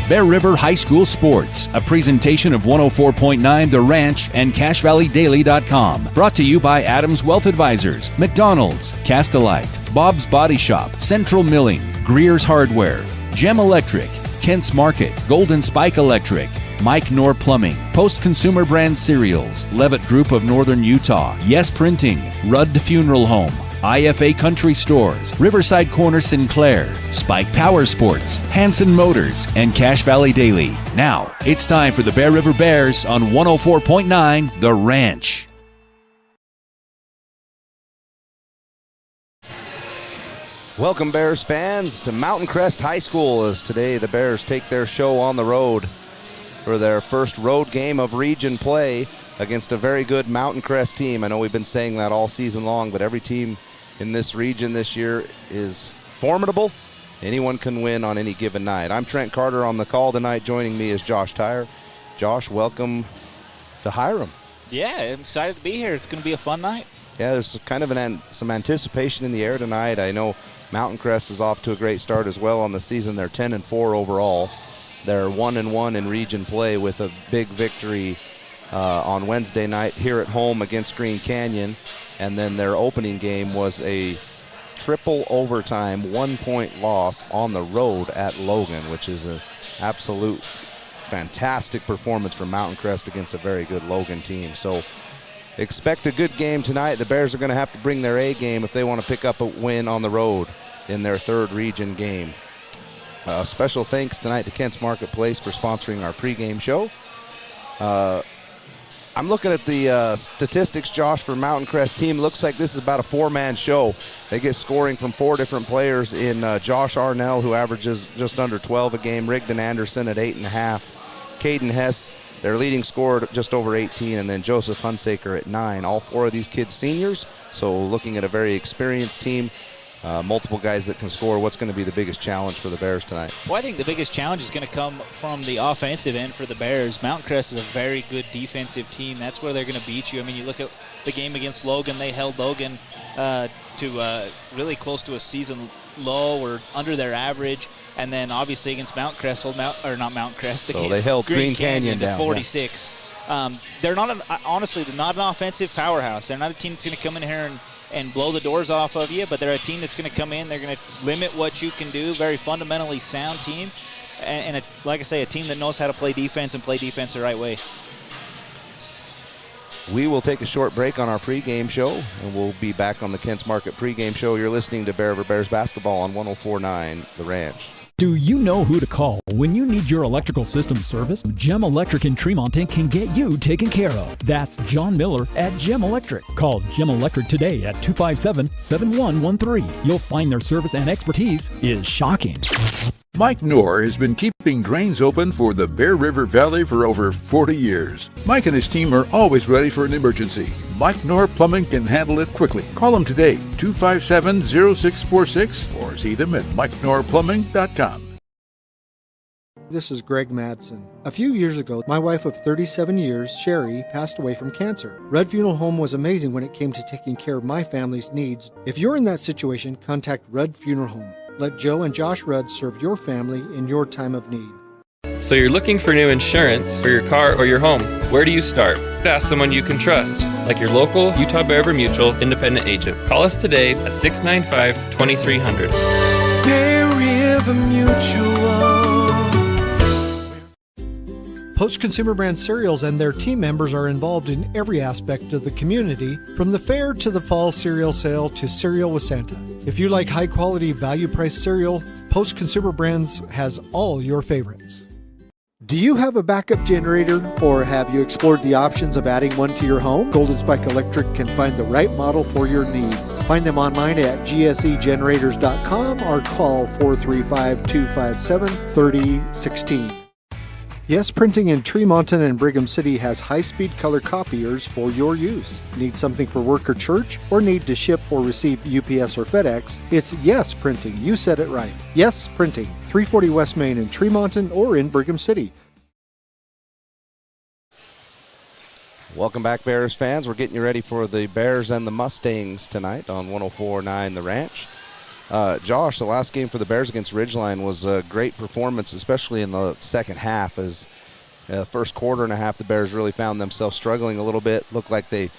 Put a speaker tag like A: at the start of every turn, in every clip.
A: Bear River High School Sports, a presentation of 104.9 The Ranch and CashValleyDaily.com. Brought to you by Adams Wealth Advisors, McDonald's, Castelite, Bob's Body Shop, Central Milling, Greer's Hardware, Gem Electric, Kent's Market, Golden Spike Electric, Mike Knorr Plumbing, Post Consumer Brand Cereals, Levitt Group of Northern Utah, Yes Printing, Rudd Funeral Home, IFA Country Stores, Riverside Corner Sinclair, Spike Power Sports, Hanson Motors, and Cache Valley Daily. Now, it's time for the Bear River Bears on 104.9 The Ranch.
B: Welcome, Bears fans, to Mountain Crest High School, as today the Bears take their show on the road for their first road game of region play against a very good Mountain Crest team. I know we've been saying that all season long, but every team in this region this year is formidable. Anyone can win on any given night. I'm Trent Carter on the call tonight. Joining me is Josh Tyre. Josh, welcome to Hiram.
C: Yeah, I'm excited to be here. It's going to be a fun night. Yeah,
B: there's kind of some anticipation in the air tonight. I know Mountain Crest is off to a great start as well on the season. They're 10-4 overall. They're 1-1 in region play with a big victory on Wednesday night here at home against Green Canyon. And then their opening game was a triple overtime 1-point loss on the road at Logan, which is an absolute fantastic performance from Mountain Crest against a very good Logan team. So expect a good game tonight. The Bears are going to have to bring their A game if they want to pick up a win on the road in their third region game. Special thanks tonight to Kent's Marketplace for sponsoring our pregame show. I'm looking at the statistics, Josh, for Mountain Crest team. Looks like this is about a four-man show. They get scoring from four different players in Josh Arnell, who averages just under 12 a game, Rigdon Anderson at 8.5, Caden Hess, their leading scorer, just over 18, and then Joseph Hunsaker at 9. All four of these kids seniors, so looking at a very experienced team. Multiple guys that can score. What's going to be the biggest challenge for the Bears tonight?
C: Well, I think the biggest challenge is going to come from the offensive end for the Bears. Mountain Crest is a very good defensive team. That's where they're going to beat you. I mean, you look at the game against Logan. They held Logan to really close to a season low or under their average. And then obviously against Mountain Crest,
B: they held Green Canyon down
C: to 46. Yeah. They're not honestly, they're not an offensive powerhouse. They're not a team that's going to come in here and blow the doors off of you, but they're a team that's going to come in. They're going to limit what you can do. Very fundamentally sound team, and like I say, a team that knows how to play defense and play defense the right way.
B: We will take a short break on our pregame show, and we'll be back on the Kent's Market pregame show. You're listening to Bear River Bears basketball on 104.9 The Ranch.
D: Do you know who to call when you need your electrical system serviced? Gem Electric in Tremonton can get you taken care of. That's John Miller at Gem Electric. Call Gem Electric today at 257-7113. You'll find their service and expertise is shocking.
E: Mike Knorr has been keeping drains open for the Bear River Valley for over 40 years. Mike and his team are always ready for an emergency. Mike Knorr Plumbing can handle it quickly. Call him today, 257-0646, or see them at MikeKnorrPlumbing.com.
F: This is Greg Madsen. A few years ago, my wife of 37 years, Sherry, passed away from cancer. Rudd Funeral Home was amazing when it came to taking care of my family's needs. If you're in that situation, contact Rudd Funeral Home. Let Joe and Josh Rudd serve your family in your time of need.
G: So you're looking for new insurance for your car or your home. Where do you start? Ask someone you can trust, like your local Utah Bear River Mutual independent agent. Call us today at 695-2300.
H: Bear River Mutual.
F: Post Consumer Brand Cereals and their team members are involved in every aspect of the community, from the fair to the fall cereal sale to Cereal with Santa. If you like high-quality, value-priced cereal, Post Consumer Brands has all your favorites. Do you have a backup generator, or have you explored the options of adding one to your home? Golden Spike Electric can find the right model for your needs. Find them online at gsegenerators.com or call 435-257-3016. Yes Printing in Tremonton and Brigham City has high-speed color copiers for your use. Need something for work or church, or need to ship or receive UPS or FedEx? It's Yes Printing. You said it right. Yes Printing, 340 West Main in Tremonton or in Brigham City.
B: Welcome back, Bears fans. We're getting you ready for the Bears and the Mustangs tonight on 104.9 The Ranch. Josh, the last game for the Bears against Ridgeline was a great performance, especially in the second half. As first quarter and a half, the Bears really found themselves struggling a little bit. Looked like they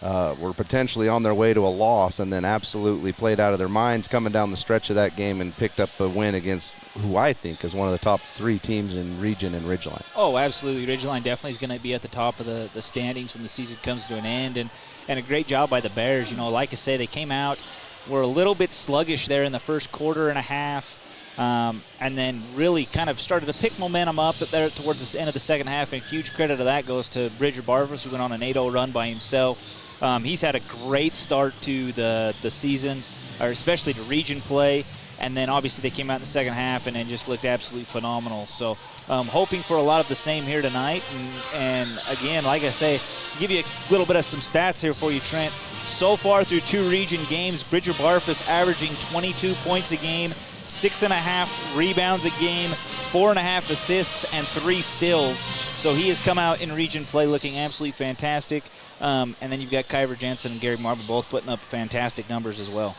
B: were potentially on their way to a loss, and then absolutely played out of their minds coming down the stretch of that game and picked up a win against who I think is one of the top 3 teams in region in Ridgeline.
C: Oh, absolutely. Ridgeline definitely is going to be at the top of the standings when the season comes to an end, and a great job by the Bears. You know, like I say, they came out, were a little bit sluggish there in the first quarter and a half, and then really kind of started to pick momentum up there towards the end of the second half, and huge credit of that goes to Bridger Barvis, who went on an 8-0 run by himself. He's had a great start to the season, or especially to region play, and then obviously they came out in the second half and then just looked absolutely phenomenal. So hoping for a lot of the same here tonight, and again, like I say, give you a little bit of some stats here for you, Trent. So far through 2 region games, Bridger Barfus averaging 22 points a game, 6.5 rebounds a game, 4.5 assists, and 3 steals. So he has come out in region play looking absolutely fantastic. And then you've got Kyver Jensen and Gary Marble both putting up fantastic numbers as well.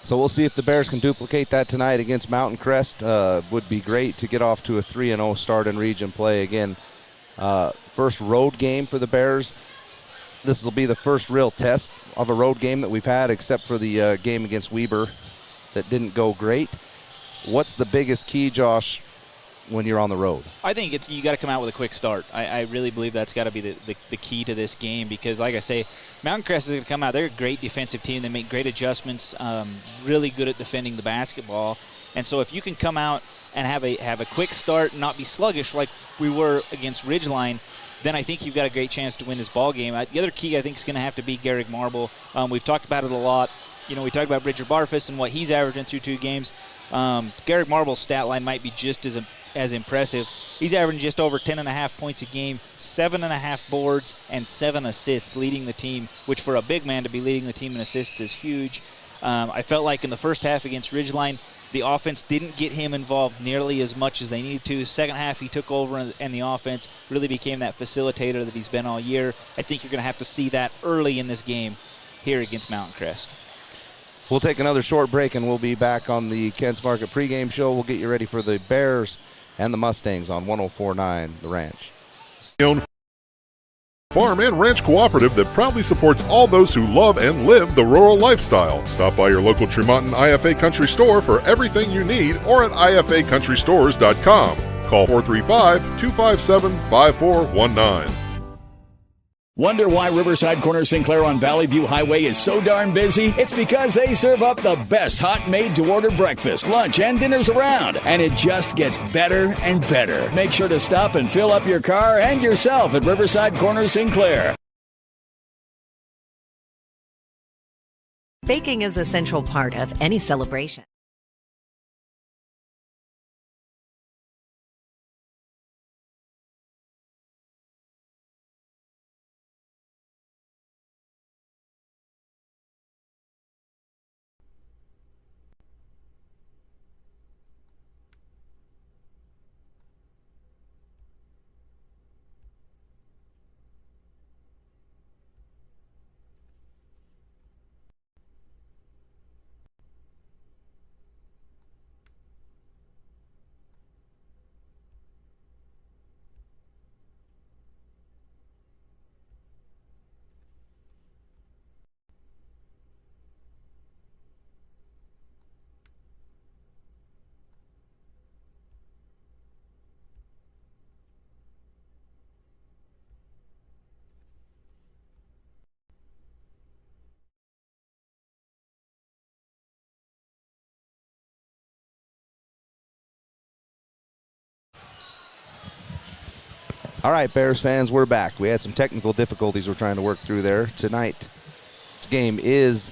B: So we'll see if the Bears can duplicate that tonight against Mountain Crest. Would be great to get off to a 3-0 start in region play. Again, first road game for the Bears. This will be the first real test of a road game that we've had, except for the game against Weber that didn't go great. What's the biggest key, Josh, when you're on the road?
C: I think you got to come out with a quick start. I really believe that's got to be the key to this game, because like I say, Mountain Crest is going to come out. They're a great defensive team. They make great adjustments, really good at defending the basketball. And so if you can come out and have a quick start and not be sluggish like we were against Ridgeline, then I think you've got a great chance to win this ball game. The other key I think is going to have to be Garrick Marble. We've talked about it a lot. You know, we talked about Bridger Barfus and what he's averaging through 2 games. Garrick Marble's stat line might be just as impressive. He's averaging just over 10.5 points a game, 7.5 boards, and 7 assists, leading the team, which for a big man to be leading the team in assists is huge. I felt like in the first half against Ridgeline, the offense didn't get him involved nearly as much as they needed to. Second half, he took over, and the offense really became that facilitator that he's been all year. I think you're going to have to see that early in this game here against Mountain Crest.
B: We'll take another short break, and we'll be back on the Kent's Market pregame show. We'll get you ready for the Bears and the Mustangs on 104.9 The Ranch.
I: Farm and Ranch Cooperative that proudly supports all those who love and live the rural lifestyle. Stop by your local Tremonton IFA Country Store for everything you need, or at ifacountrystores.com. Call 435-257-5419.
J: Wonder why Riverside Corner Sinclair on Valley View Highway is so darn busy? It's because they serve up the best hot made-to-order breakfast, lunch, and dinners around. And it just gets better and better. Make sure to stop and fill up your car and yourself at Riverside Corner Sinclair.
K: Baking is a central part of any celebration.
B: All right, Bears fans, we're back. We had some technical difficulties we're trying to work through there. Tonight's game is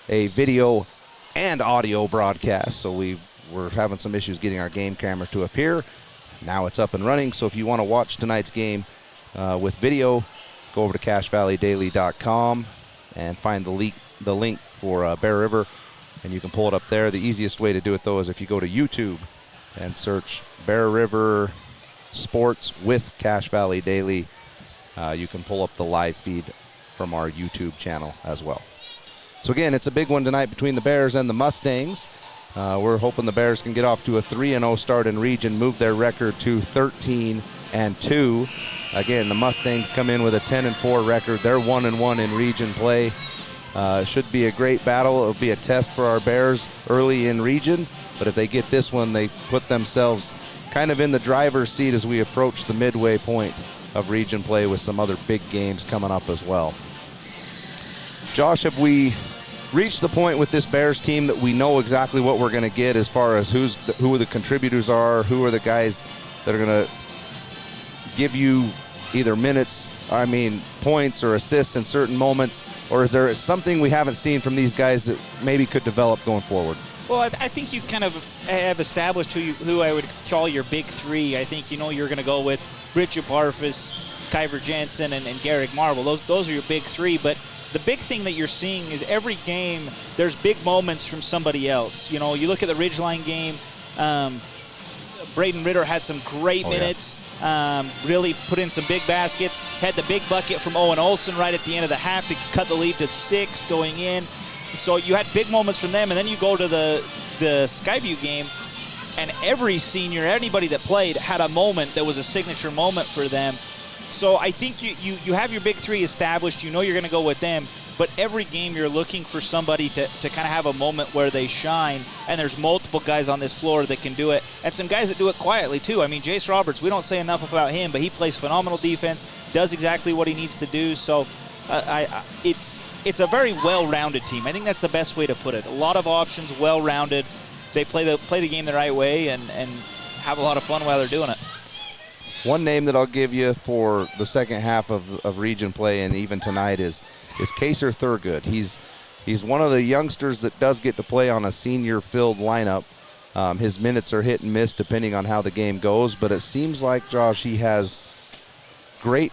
B: a video and audio broadcast, so we were having some issues getting our game camera to appear. Now it's up and running, so if you want to watch tonight's game with video, go over to CashValleyDaily.com and find the link for Bear River, and you can pull it up there. The easiest way to do it, though, is if you go to YouTube and search Bear River Sports with Cache Valley Daily. You can pull up the live feed from our YouTube channel as well. So again, it's a big one tonight between the Bears and the Mustangs. We're hoping the Bears can get off to a 3-0 start in region, move their record to 13-2. Again, the Mustangs come in with a 10-4 record. They're 1-1 in region play. Should be a great battle. It'll be a test for our Bears early in region, but if they get this one, they put themselves kind of in the driver's seat as we approach the midway point of region play with some other big games coming up as well. Josh, have we reached the point with this Bears team that we know exactly what we're going to get as far as who the contributors are, who are the guys that are going to give you either points or assists in certain moments, or is there something we haven't seen from these guys that maybe could develop going forward?
C: Well, I think you kind of have established who I would call your big three. I think you're going to go with Richard Barfus, Kyver Jensen, and Garrick Marble. Those are your big three, but the big thing that you're seeing is every game there's big moments from somebody else. You look at the Ridgeline game, Braden Ritter had some great minutes, really put in some big baskets, had the big bucket from Owen Olsen right at the end of the half to cut the lead to 6 going in. So you had big moments from them, and then you go to the Skyview game, and every senior, anybody that played, had a moment that was a signature moment for them. So I think you have your big three established. You're going to go with them. But every game you're looking for somebody to kind of have a moment where they shine. And there's multiple guys on this floor that can do it. And some guys that do it quietly, too. I mean, Jace Roberts, we don't say enough about him, but he plays phenomenal defense, does exactly what he needs to do. So it's a very well-rounded team. I think that's the best way to put it. A lot of options, well-rounded. They play the game the right way and have a lot of fun while they're doing it.
B: One name that I'll give you for the second half of region play and even tonight is Kaser Thurgood. He's one of the youngsters that does get to play on a senior-filled lineup. His minutes are hit and miss depending on how the game goes, but it seems like, Josh, he has great,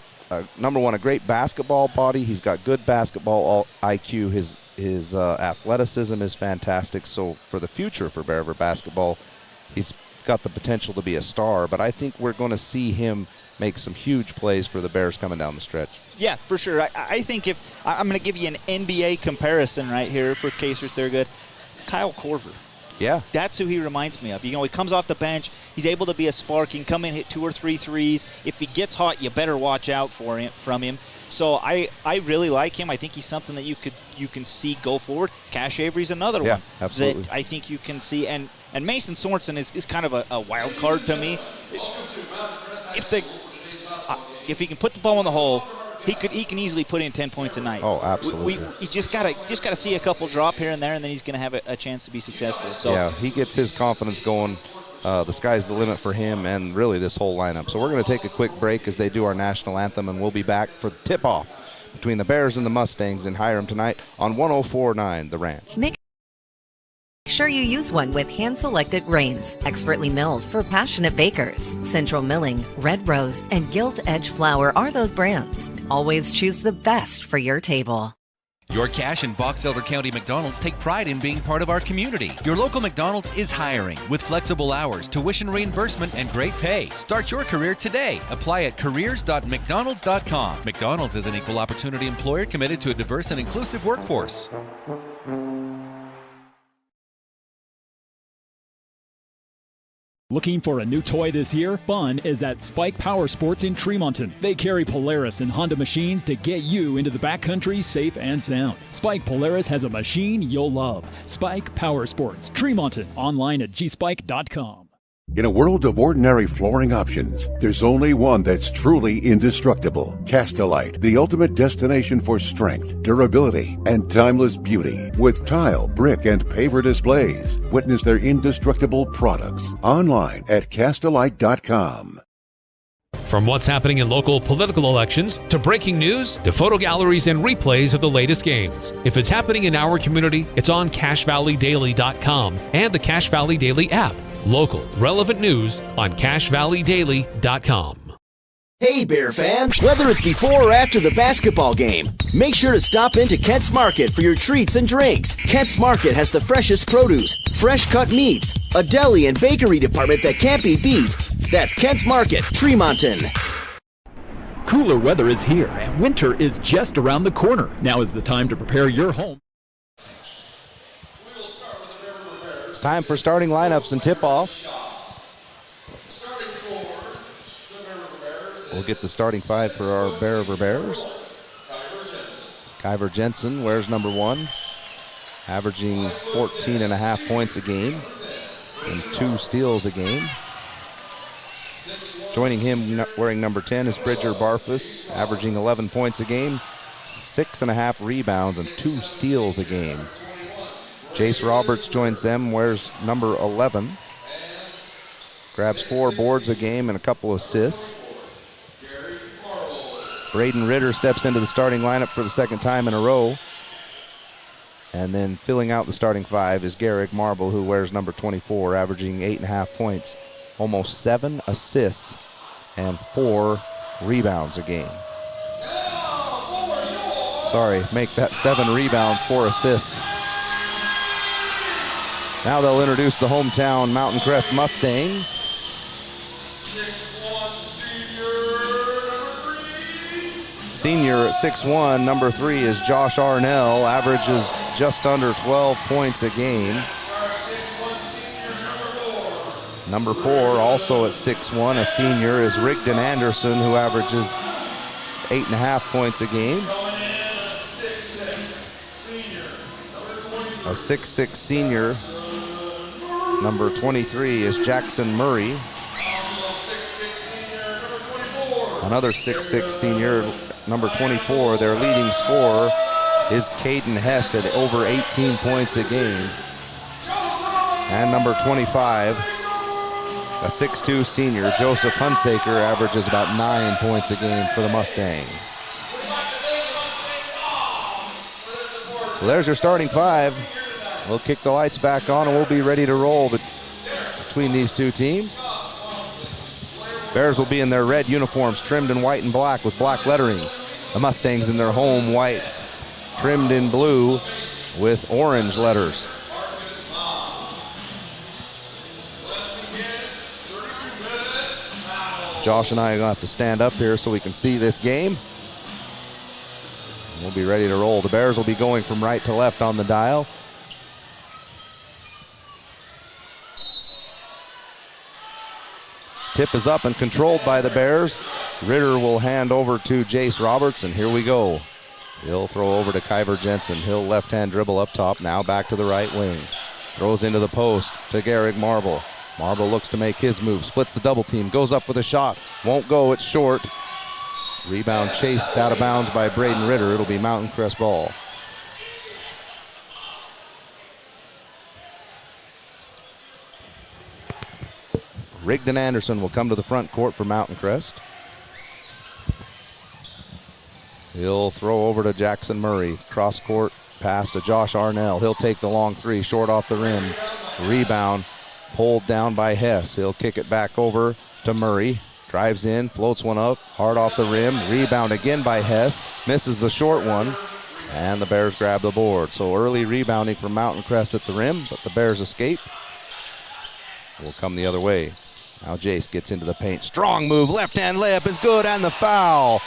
B: number one, a great basketball body. He's got good basketball IQ. His athleticism is fantastic. So for the future for Bear River basketball, he's got the potential to be a star, but I think we're going to see him make some huge plays for the Bears coming down the stretch.
C: Yeah, for sure. I think if I'm going to give you an NBA comparison right here for Kaser Thurgood, Kyle Korver.
B: Yeah.
C: That's who he reminds me of. He comes off the bench. He's able to be a spark. He can come in, hit 2 or 3 threes. If he gets hot, you better watch out from him. So I really like him. I think he's something that you can see go forward. Cash Avery's another one.
B: Absolutely.
C: That I think you can see. And Mason Sorensen is kind of a wild card to me. If he can put the ball in the hole, he can easily put in 10 points a night.
B: Oh, absolutely.
C: You just gotta see a couple drop here and there, and then he's gonna have a chance to be successful. So
B: yeah, he gets his confidence going. The sky's the limit for him and really this whole lineup. So we're going to take a quick break as they do our national anthem, and we'll be back for the tip-off between the Bears and the Mustangs in Hiram tonight on 104.9 The Ranch.
K: Make sure you use one with hand-selected grains, expertly milled for passionate bakers. Central Milling, Red Rose, and Gilt Edge Flour are those brands. Always choose the best for your table.
A: Your Cache and Box Elder County McDonald's take pride in being part of our community. Your local McDonald's is hiring with flexible hours, tuition reimbursement, and great pay. Start your career today. Apply at careers.mcdonalds.com. McDonald's is an equal opportunity employer committed to a diverse and inclusive workforce.
D: Looking for a new toy this year? Fun is at Spike Power Sports in Tremonton. They carry Polaris and Honda machines to get you into the backcountry safe and sound. Spike Polaris has a machine you'll love. Spike Power Sports, Tremonton. Online at gspike.com.
L: In a world of ordinary flooring options, there's only one that's truly indestructible. Castelite, the ultimate destination for strength, durability, and timeless beauty. With tile, brick, and paver displays. Witness their indestructible products online at castelite.com.
M: From what's happening in local political elections, to breaking news, to photo galleries and replays of the latest games. If it's happening in our community, it's on CacheValleyDaily.com and the Cache Valley Daily app. Local, relevant news on CacheValleyDaily.com.
N: Hey Bear fans, whether it's before or after the basketball game, make sure to stop into Kent's Market for your treats and drinks. Kent's Market has the freshest produce, fresh cut meats, a deli and bakery department that can't be beat. That's Kent's Market, Tremonton.
D: Cooler weather is here, and winter is just around the corner. Now is the time to prepare your home.
B: time for starting lineups and tip-off. We'll get the starting five for our Bear River Bears. Kyver Jensen wears number 1, averaging 14.5 points a game and 2 steals a game. Joining him wearing number 10 is Bridger Barfus, averaging 11 points a game, 6.5 rebounds and 2 steals a game. Jace Roberts joins them, wears number 11, grabs 4 boards a game and a couple of assists. Braden Ritter steps into the starting lineup for the second time in a row. And then filling out the starting five is Garrick Marble, who wears number 24, averaging 8.5 points, almost 7 assists, and 4 rebounds a game. Sorry, make that 7 rebounds, 4 assists. Now they'll introduce the hometown Mountain Crest Mustangs. Senior at 6'1", number 3 is Josh Arnell, averages just under 12 points a game. Number 4, also at 6'1", a senior, is Rigdon Anderson, who averages 8.5 points a game. A 6'6" senior, number 23, is Jackson Murray. Another 6'6" senior, number 24, their leading scorer is Caden Hess at over 18 points a game. And number 25, a 6'2" senior, Joseph Hunsaker, averages about 9 points a game for the Mustangs. So there's your starting five. We'll kick the lights back on and we'll be ready to roll between these two teams. Bears will be in their red uniforms, trimmed in white and black with black lettering. The Mustangs in their home whites, trimmed in blue with orange letters. Josh and I are going to have to stand up here so we can see this game. We'll be ready to roll. The Bears will be going from right to left on the dial. Tip is up and controlled by the Bears. Ritter will hand over to Jace Roberts, and here we go. He'll throw over to Kyver Jensen. He'll left-hand dribble up top, now back to the right wing. Throws into the post to Garrick Marble. Marble looks to make his move, splits the double team, goes up with a shot. Won't go, it's short. Rebound chased out of bounds by Braden Ritter. It'll be Mountain Crest ball. Rigdon Anderson will come to the front court for Mountain Crest. He'll throw over to Jackson Murray. Cross court pass to Josh Arnell. He'll take the long three, short off the rim. Rebound pulled down by Hess. He'll kick it back over to Murray. Drives in, floats one up, hard off the rim. Rebound again by Hess. Misses the short one, and the Bears grab the board. So early rebounding from Mountain Crest at the rim, but the Bears escape. Will come the other way. Now Jace gets into the paint. Strong move, left-hand layup is good, and the foul.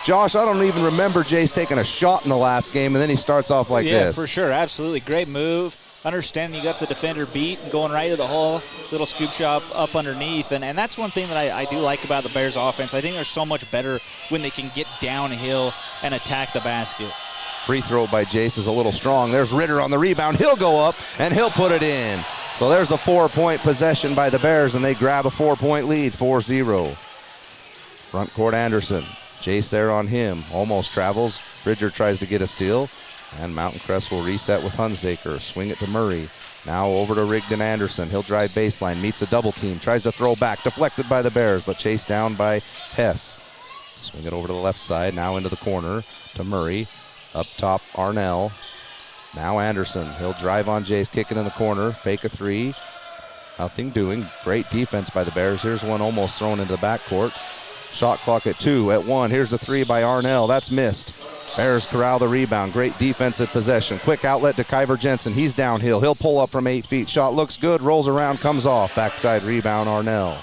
B: Josh, I don't even remember Jace taking a shot in the last game, and then he starts off like this.
C: Yeah, for sure, absolutely. Great move. Understanding you got the defender beat and going right to the hole. Little scoop shot up underneath. And that's one thing that I do like about the Bears offense. I think they're so much better when they can get downhill and attack the basket.
B: Free throw by Jace is a little strong. There's Ritter on the rebound. He'll go up, and he'll put it in. So there's a 4-point possession by the Bears, and they grab a 4-point lead, 4-0. Front court Anderson. Jace there on him. Almost travels. Bridger tries to get a steal. And Mountain Crest will reset with Hunsaker. Swing it to Murray. Now over to Rigdon Anderson. He'll drive baseline. Meets a double team. Tries to throw back. Deflected by the Bears, but chased down by Hess. Swing it over to the left side. Now into the corner to Murray. Up top, Arnell. Now Anderson. He'll drive on Jace. Kick it in the corner. Fake a three. Nothing doing. Great defense by the Bears. Here's one almost thrown into the backcourt. Shot clock at 2. At 1. Here's the three by Arnell. That's missed. Bears corral the rebound. Great defensive possession. Quick outlet to Kyver Jensen. He's downhill. He'll pull up from 8 feet. Shot looks good. Rolls around. Comes off. Backside rebound, Arnell.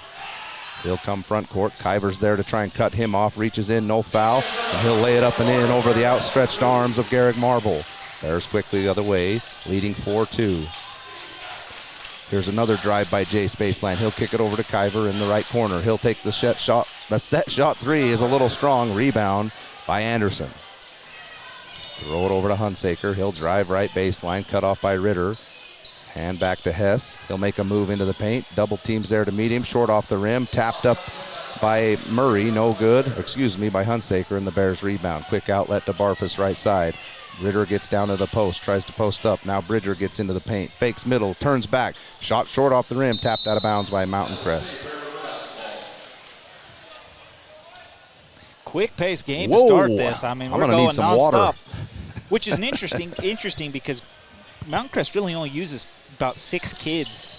B: He'll come front court. Kyver's there to try and cut him off. Reaches in. No foul. And he'll lay it up and in over the outstretched arms of Garrick Marble. Bears quickly the other way. Leading 4-2. Here's another drive by Jace baseline. He'll kick it over to Kyver in the right corner. He'll take the set shot. The set shot three is a little strong. Rebound by Anderson. Throw it over to Hunsaker. He'll drive right baseline. Cut off by Ritter. Hand back to Hess. He'll make a move into the paint. Double teams there to meet him. Short off the rim. Tapped up by Murray. No good. By Hunsaker, and the Bears rebound. Quick outlet to Barfus right side. Ritter gets down to the post, tries to post up. Now Bridger gets into the paint, fakes middle, turns back. Shot short off the rim, tapped out of bounds by Mountain Crest.
C: Quick pace game to start this. I mean, we're going
B: need some
C: nonstop,
B: water.
C: which is interesting because Mountain Crest really only uses about 6 kids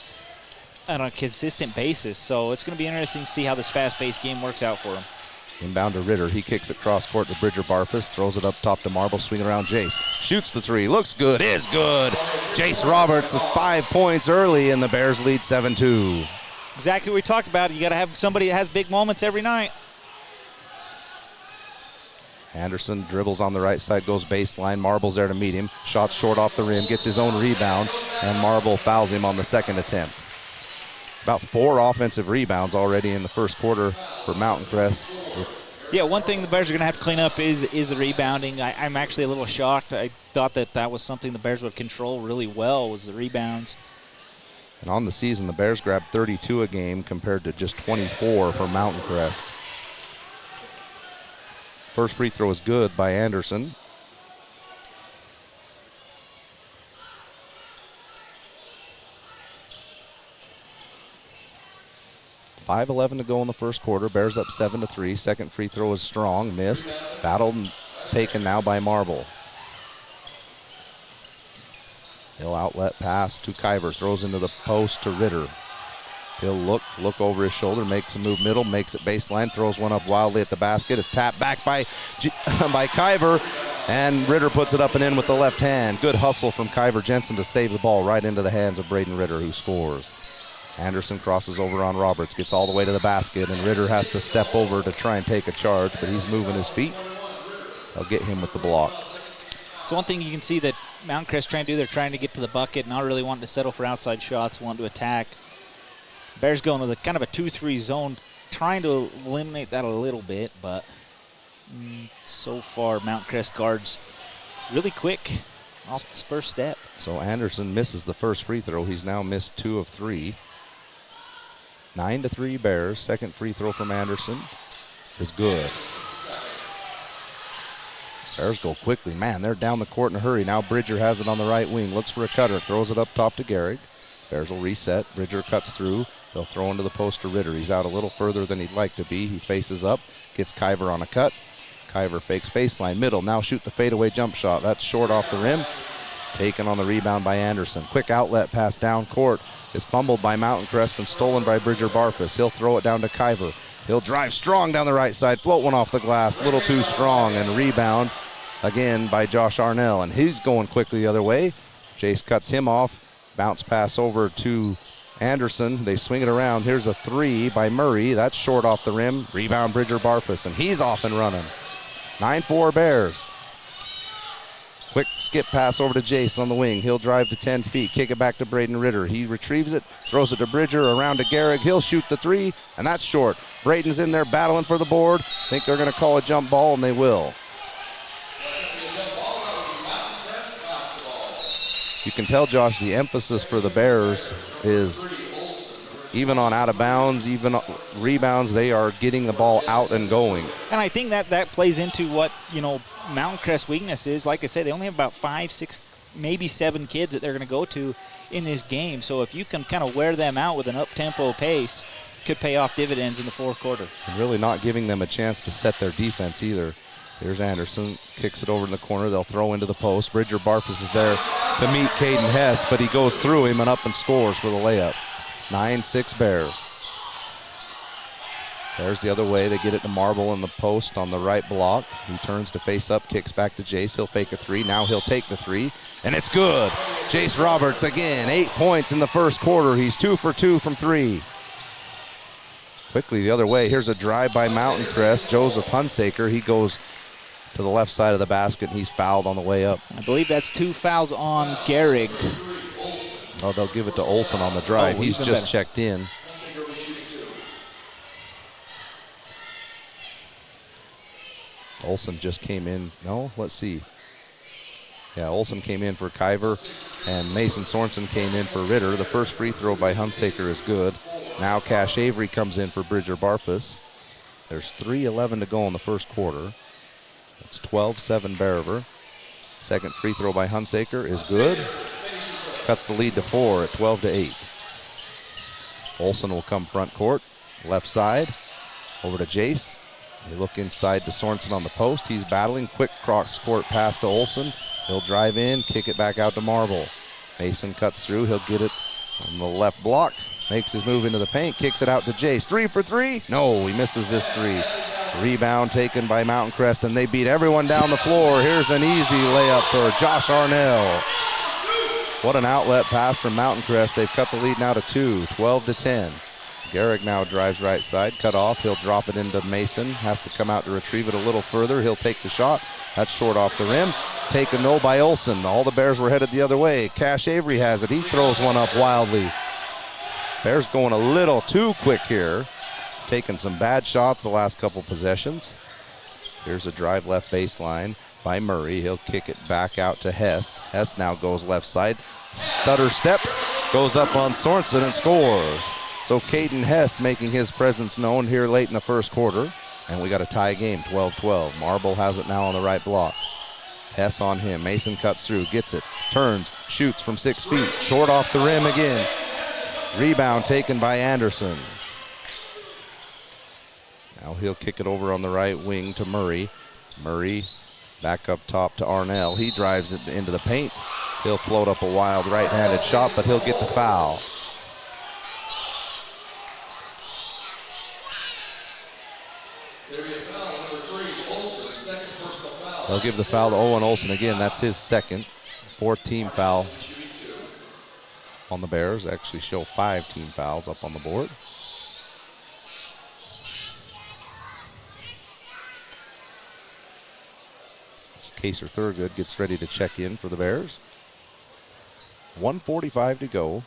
C: on a consistent basis. So it's going to be interesting to see how this fast-paced game works out for them.
B: Inbound to Ritter. He kicks it cross court to Bridger Barfus. Throws it up top to Marble. Swing around Jace. Shoots the three. Looks good. Is good. Jace Roberts with 5 points early, and the Bears lead 7-2.
C: Exactly what we talked about. You got to have somebody that has big moments every night.
B: Anderson dribbles on the right side, goes baseline. Marble's there to meet him. Shot short off the rim. Gets his own rebound, and Marble fouls him on the second attempt. About 4 offensive rebounds already in the first quarter for Mountain Crest.
C: Yeah, one thing the Bears are going to have to clean up is the rebounding. I'm actually a little shocked. I thought that was something the Bears would control really well, was the rebounds.
B: And on the season, the Bears grabbed 32 a game compared to just 24 for Mountain Crest. First free throw is good by Anderson. .5:11 to go in the first quarter. Bears up 7-3. Second free throw is strong. Missed. Battled and taken now by Marble. He'll outlet pass to Kyver. Throws into the post to Ritter. He'll look over his shoulder, makes a move middle, makes it baseline, throws one up wildly at the basket. It's tapped back by Kyver, and Ritter puts it up and in with the left hand. Good hustle from Kyver Jensen to save the ball right into the hands of Braden Ritter, who scores. Anderson crosses over on Roberts, gets all the way to the basket, and Ritter has to step over to try and take a charge, but he's moving his feet. They'll get him with the block.
C: So one thing you can see that Mountain Crest trying to do, they're trying to get to the bucket, not really wanting to settle for outside shots, wanting to attack. Bears going with a kind of a 2-3 zone, trying to eliminate that a little bit, but so far Mountain Crest guards really quick off his first step.
B: So Anderson misses the first free throw. He's now missed 2 of 3. 9-3 Bears. Second free throw from Anderson is good. Bears go quickly. Man, they're down the court in a hurry. Now Bridger has it on the right wing. Looks for a cutter. Throws it up top to Gehrig. Bears will reset. Bridger cuts through. They'll throw into the post to Ritter. He's out a little further than he'd like to be. He faces up. Gets Kyver on a cut. Kyver fakes baseline. Middle. Now shoot the fadeaway jump shot. That's short off the rim. Taken on the rebound by Anderson. Quick outlet pass down court is fumbled by Mountain Crest and stolen by Bridger Barfus. He'll throw it down to Kyver. He'll drive strong down the right side. Float one off the glass. A little too strong. And rebound again by Josh Arnell. And he's going quickly the other way. Jace cuts him off. Bounce pass over to Anderson. They swing it around. Here's a 3 by Murray. That's short off the rim. Rebound Bridger Barfus. And he's off and running. 9-4 Bears. Quick skip pass over to Jace on the wing. He'll drive to 10 feet. Kick it back to Braden Ritter. He retrieves it. Throws it to Bridger. Around to Gehrig. He'll shoot the 3. And that's short. Braden's in there battling for the board. Think they're going to call a jump ball, and they will. You can tell, Josh, the emphasis for the Bears is even on out of bounds, even rebounds, they are getting the ball out and going.
C: And I think that plays into what, Mountain Crest weakness is. Like I said, they only have about 5, 6, maybe 7 kids that they're going to go to in this game. So if you can kind of wear them out with an up-tempo pace, could pay off dividends in the fourth quarter.
B: And really not giving them a chance to set their defense either. Here's Anderson, kicks it over in the corner. They'll throw into the post. Bridger Barfus is there to meet Caden Hess, but he goes through him and up and scores for the layup. 9-6 Bears. Bears the other way. They get it to Marble in the post on the right block. He turns to face up, kicks back to Jace. He'll fake a 3. Now he'll take the 3, and it's good. Jace Roberts again, 8 points in the first quarter. He's 2 for 2 from 3. Quickly the other way. Here's a drive by Mountain Crest. Joseph Hunsaker. He goes to the left side of the basket, and he's fouled on the way up.
C: I believe that's 2 fouls on Gehrig.
B: Oh, they'll give it to Olson on the drive. He's just checked in. Olson just came in. No, let's see. Yeah, Olson came in for Kyver, and Mason Sorensen came in for Ritter. The first free throw by Hunsaker is good. Now Cash Avery comes in for Bridger Barfus. There's 3:11 to go in the first quarter. It's 12-7 Bear River. Second free throw by Hunsaker is good. Cuts the lead to 4 at 12-8. Olson will come front court, left side, over to Jace. They look inside to Sorensen on the post. He's battling. Quick cross court pass to Olson. He'll drive in, kick it back out to Marble. Mason cuts through. He'll get it on the left block. Makes his move into the paint, kicks it out to Jace. 3 for 3? No, he misses this 3. Rebound taken by Mountain Crest, and they beat everyone down the floor. Here's an easy layup for Josh Arnell. What an outlet pass from Mountain Crest. They've cut the lead now to 2, 12-10. Garrick now drives right side, cut off. He'll drop it into Mason. Has to come out to retrieve it a little further. He'll take the shot. That's short off the rim. Taken no by Olson. All the Bears were headed the other way. Cash Avery has it. He throws one up wildly. Bears going a little too quick here. Taking some bad shots the last couple possessions. Here's a drive left baseline by Murray. He'll kick it back out to Hess. Hess now goes left side. Stutter steps, goes up on Sorensen and scores. So Caden Hess making his presence known here late in the first quarter. And we got a tie game, 12-12. Marble has it now on the right block. Hess on him. Mason cuts through, gets it, turns, shoots from 6 feet. Short off the rim again. Rebound taken by Anderson. Now he'll kick it over on the right wing to Murray. Murray back up top to Arnell. He drives it into the paint. He'll float up a wild right-handed shot, but he'll get the foul. They'll give the foul to Owen Olson again. That's his second. 4th team foul on the Bears. Actually show 5 team fouls up on the board. Kaser Thurgood gets ready to check in for the Bears. 1:45 to go.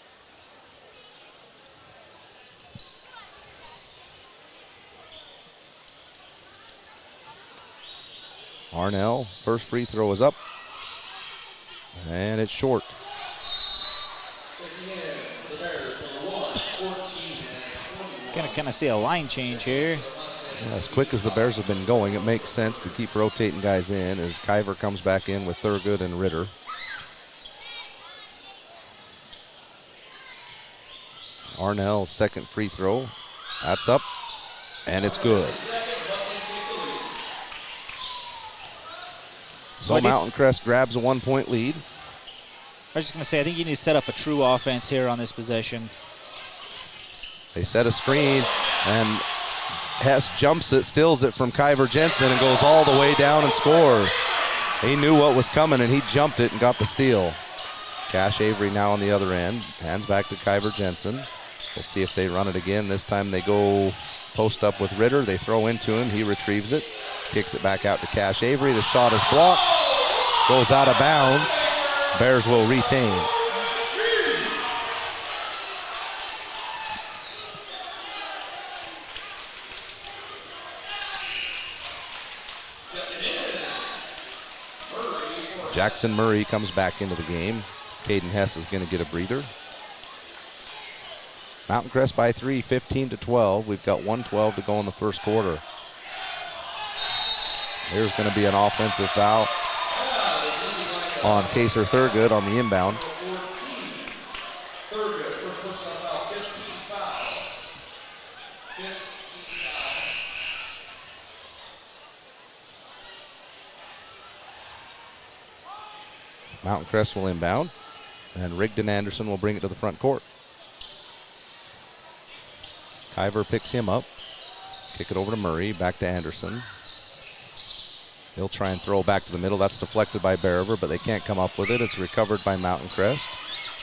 B: Arnell, first free throw is up. And it's short.
C: Gonna kind of see a line change here.
B: Yeah, as quick as the Bears have been going, it makes sense to keep rotating guys in as Kyver comes back in with Thurgood and Ritter. Arnell's second free throw. That's up, and it's good. So Mountain Crest grabs a 1-point lead.
C: I was just going to say, I think you need to set up a true offense here on this possession.
B: They set a screen, and Hess jumps it, steals it from Kyver Jensen, and goes all the way down and scores. He knew what was coming, and he jumped it and got the steal. Cash Avery now on the other end. Hands back to Kyver Jensen. We'll see if they run it again. This time they go post up with Ritter. They throw into him. He retrieves it. Kicks it back out to Cash Avery. The shot is blocked. Goes out of bounds. Bears will retain. Jackson Murray comes back into the game. Caden Hess is going to get a breather. Mountain Crest by 3, 15-12. We've got 1:12 to go in the first quarter. There's going to be an offensive foul on Kaser Thurgood on the inbound. Mountain Crest will inbound, and Rigdon Anderson will bring it to the front court. Kyver picks him up. Kick it over to Murray, back to Anderson. He'll try and throw back to the middle. That's deflected by Bear River, but they can't come up with it. It's recovered by Mountain Crest.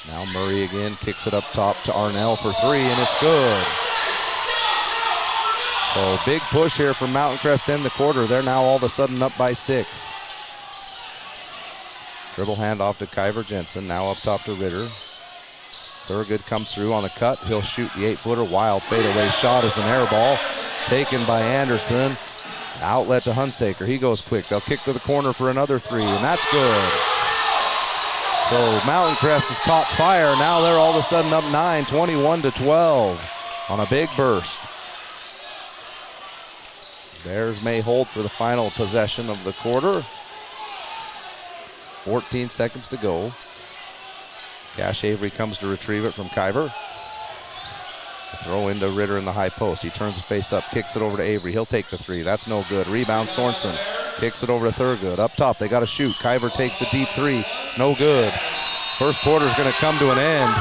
B: Now Murray again kicks it up top to Arnell for 3, and it's good. So big push here from Mountain Crest in the quarter. They're now all of a sudden up by 6. Dribble handoff to Kyver Jensen, now up top to Ritter. Thurgood comes through on the cut. He'll shoot the 8-footer. Wild fadeaway shot is an air ball. Taken by Anderson. Outlet to Hunsaker. He goes quick. They'll kick to the corner for another three, and that's good. So Mountain Crest has caught fire. Now they're all of a sudden up 9, 21-12 on a big burst. Bears may hold for the final possession of the quarter. 14 seconds to go. Cash Avery comes to retrieve it from Kyver. Throw into Ritter in the high post. He turns the face up, kicks it over to Avery. He'll take the three. That's no good. Rebound Sorensen. Kicks it over to Thurgood. Up top, they got to shoot. Kyver takes a deep three. It's no good. First quarter is going to come to an end.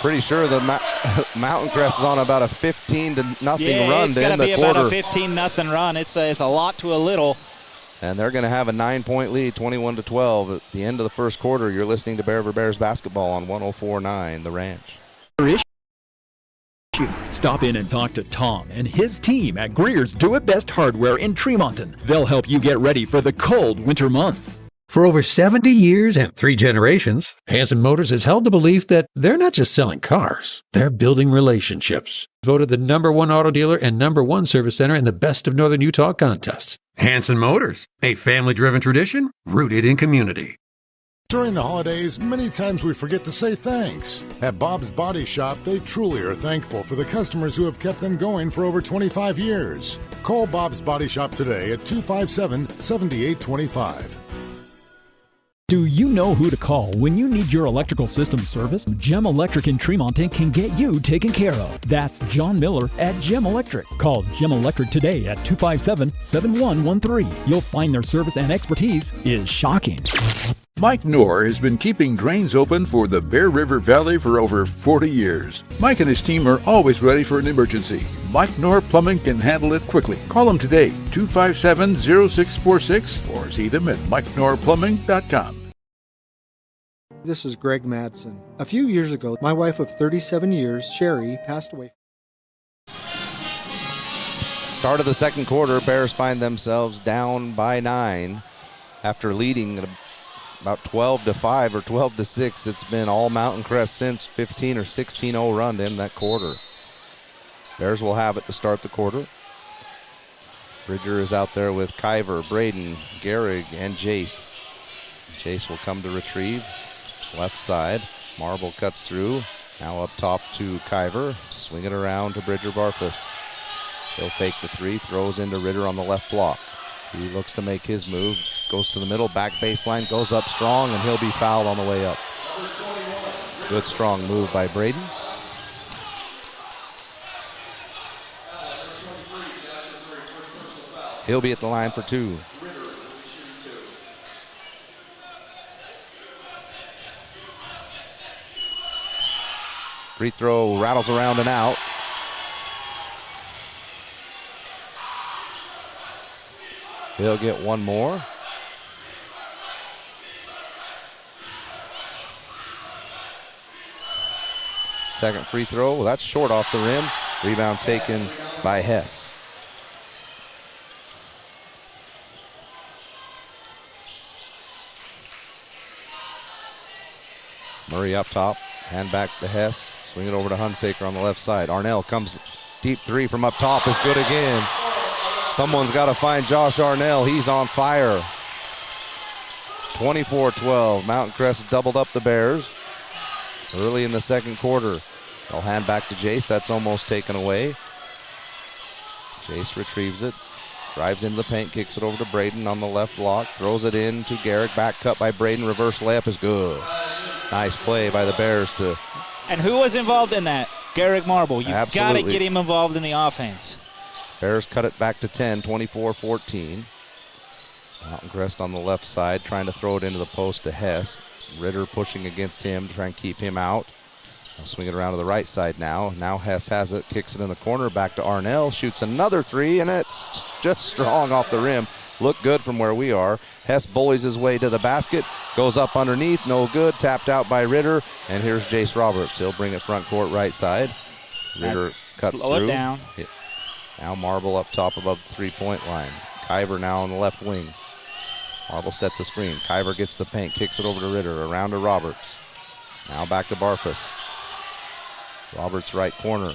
B: Pretty sure the Mountain Crest is on about a 15-0 run to end the quarter.
C: It's going to be about a 15-0 run. It's a lot to a little.
B: And they're going to have a 9-point lead, 21-12 at the end of the first quarter. You're listening to Bear River Bears basketball on 104.9 The Ranch.
D: Stop in and talk to Tom and his team at Greer's Do It Best Hardware in Tremonton. They'll help you get ready for the cold winter months.
O: For over 70 years and 3 generations, Hanson Motors has held the belief that they're not just selling cars, they're building relationships. Voted the #1 auto dealer and #1 service center in the Best of Northern Utah contest. Hanson Motors, a family-driven tradition rooted in community.
P: During the holidays, many times we forget to say thanks. At Bob's Body Shop, they truly are thankful for the customers who have kept them going for over 25 years. Call Bob's Body Shop today at 257-7825.
D: Do you know who to call when you need your electrical system serviced? Gem Electric in Tremonton can get you taken care of. That's John Miller at Gem Electric. Call Gem Electric today at 257-7113. You'll find their service and expertise is shocking.
E: Mike Knorr has been keeping drains open for the Bear River Valley for over 40 years. Mike and his team are always ready for an emergency. Mike Knorr Plumbing can handle it quickly. Call him today, 257-0646, or see them at MikeKnorrPlumbing.com.
F: This is Greg Madsen. A few years ago, my wife of 37 years, Sherry, passed away.
B: Start of the second quarter, Bears find themselves down by 9 after leading at about 12-5 or 12-6. It's been all Mountain Crest since 15 or 16-0 run to end that quarter. Bears will have it to start the quarter. Bridger is out there with Kyver, Braden, Gehrig, and Jace. Jace will come to retrieve. Left side, Marble cuts through. Now up top to Kyver. Swing it around to Bridger Barfus. He'll fake the three, throws into Ritter on the left block. He looks to make his move, goes to the middle, back baseline, goes up strong, and he'll be fouled on the way up. Good strong move by Braden. He'll be at the line for 2. Free throw rattles around and out. He'll get one more. Second free throw, well, that's short off the rim. Rebound taken by Hess. Murray up top, hand back to Hess. Swing it over to Hunsaker on the left side. Arnell comes deep three from up top. Is good again. Someone's got to find Josh Arnell. He's on fire. 24-12. Mountain Crest doubled up the Bears early in the second quarter. They'll hand back to Jace. That's almost taken away. Jace retrieves it. Drives into the paint. Kicks it over to Braden on the left block. Throws it in to Garrick. Back cut by Braden. Reverse layup is good. Nice play by the Bears to...
C: And who was involved in that? Garrick Marble. You've got to get him involved in the offense.
B: Bears cut it back to 10, 24-14. Mountain Crest on the left side, trying to throw it into the post to Hess. Ritter pushing against him to try and keep him out. I'll swing it around to the right side now. Now Hess has it, kicks it in the corner, back to Arnell, shoots another three, and it's just strong off the rim. Look good from where we are. Hess bullies his way to the basket, goes up underneath, no good, tapped out by Ritter, and here's Jace Roberts. He'll bring it front court right side. Ritter cuts
C: slow
B: through.
C: It down.
B: Now Marble up top above the three-point line. Kyver now on the left wing. Marble sets a screen. Kyver gets the paint, kicks it over to Ritter, around to Roberts. Now back to Barfus. Roberts right corner.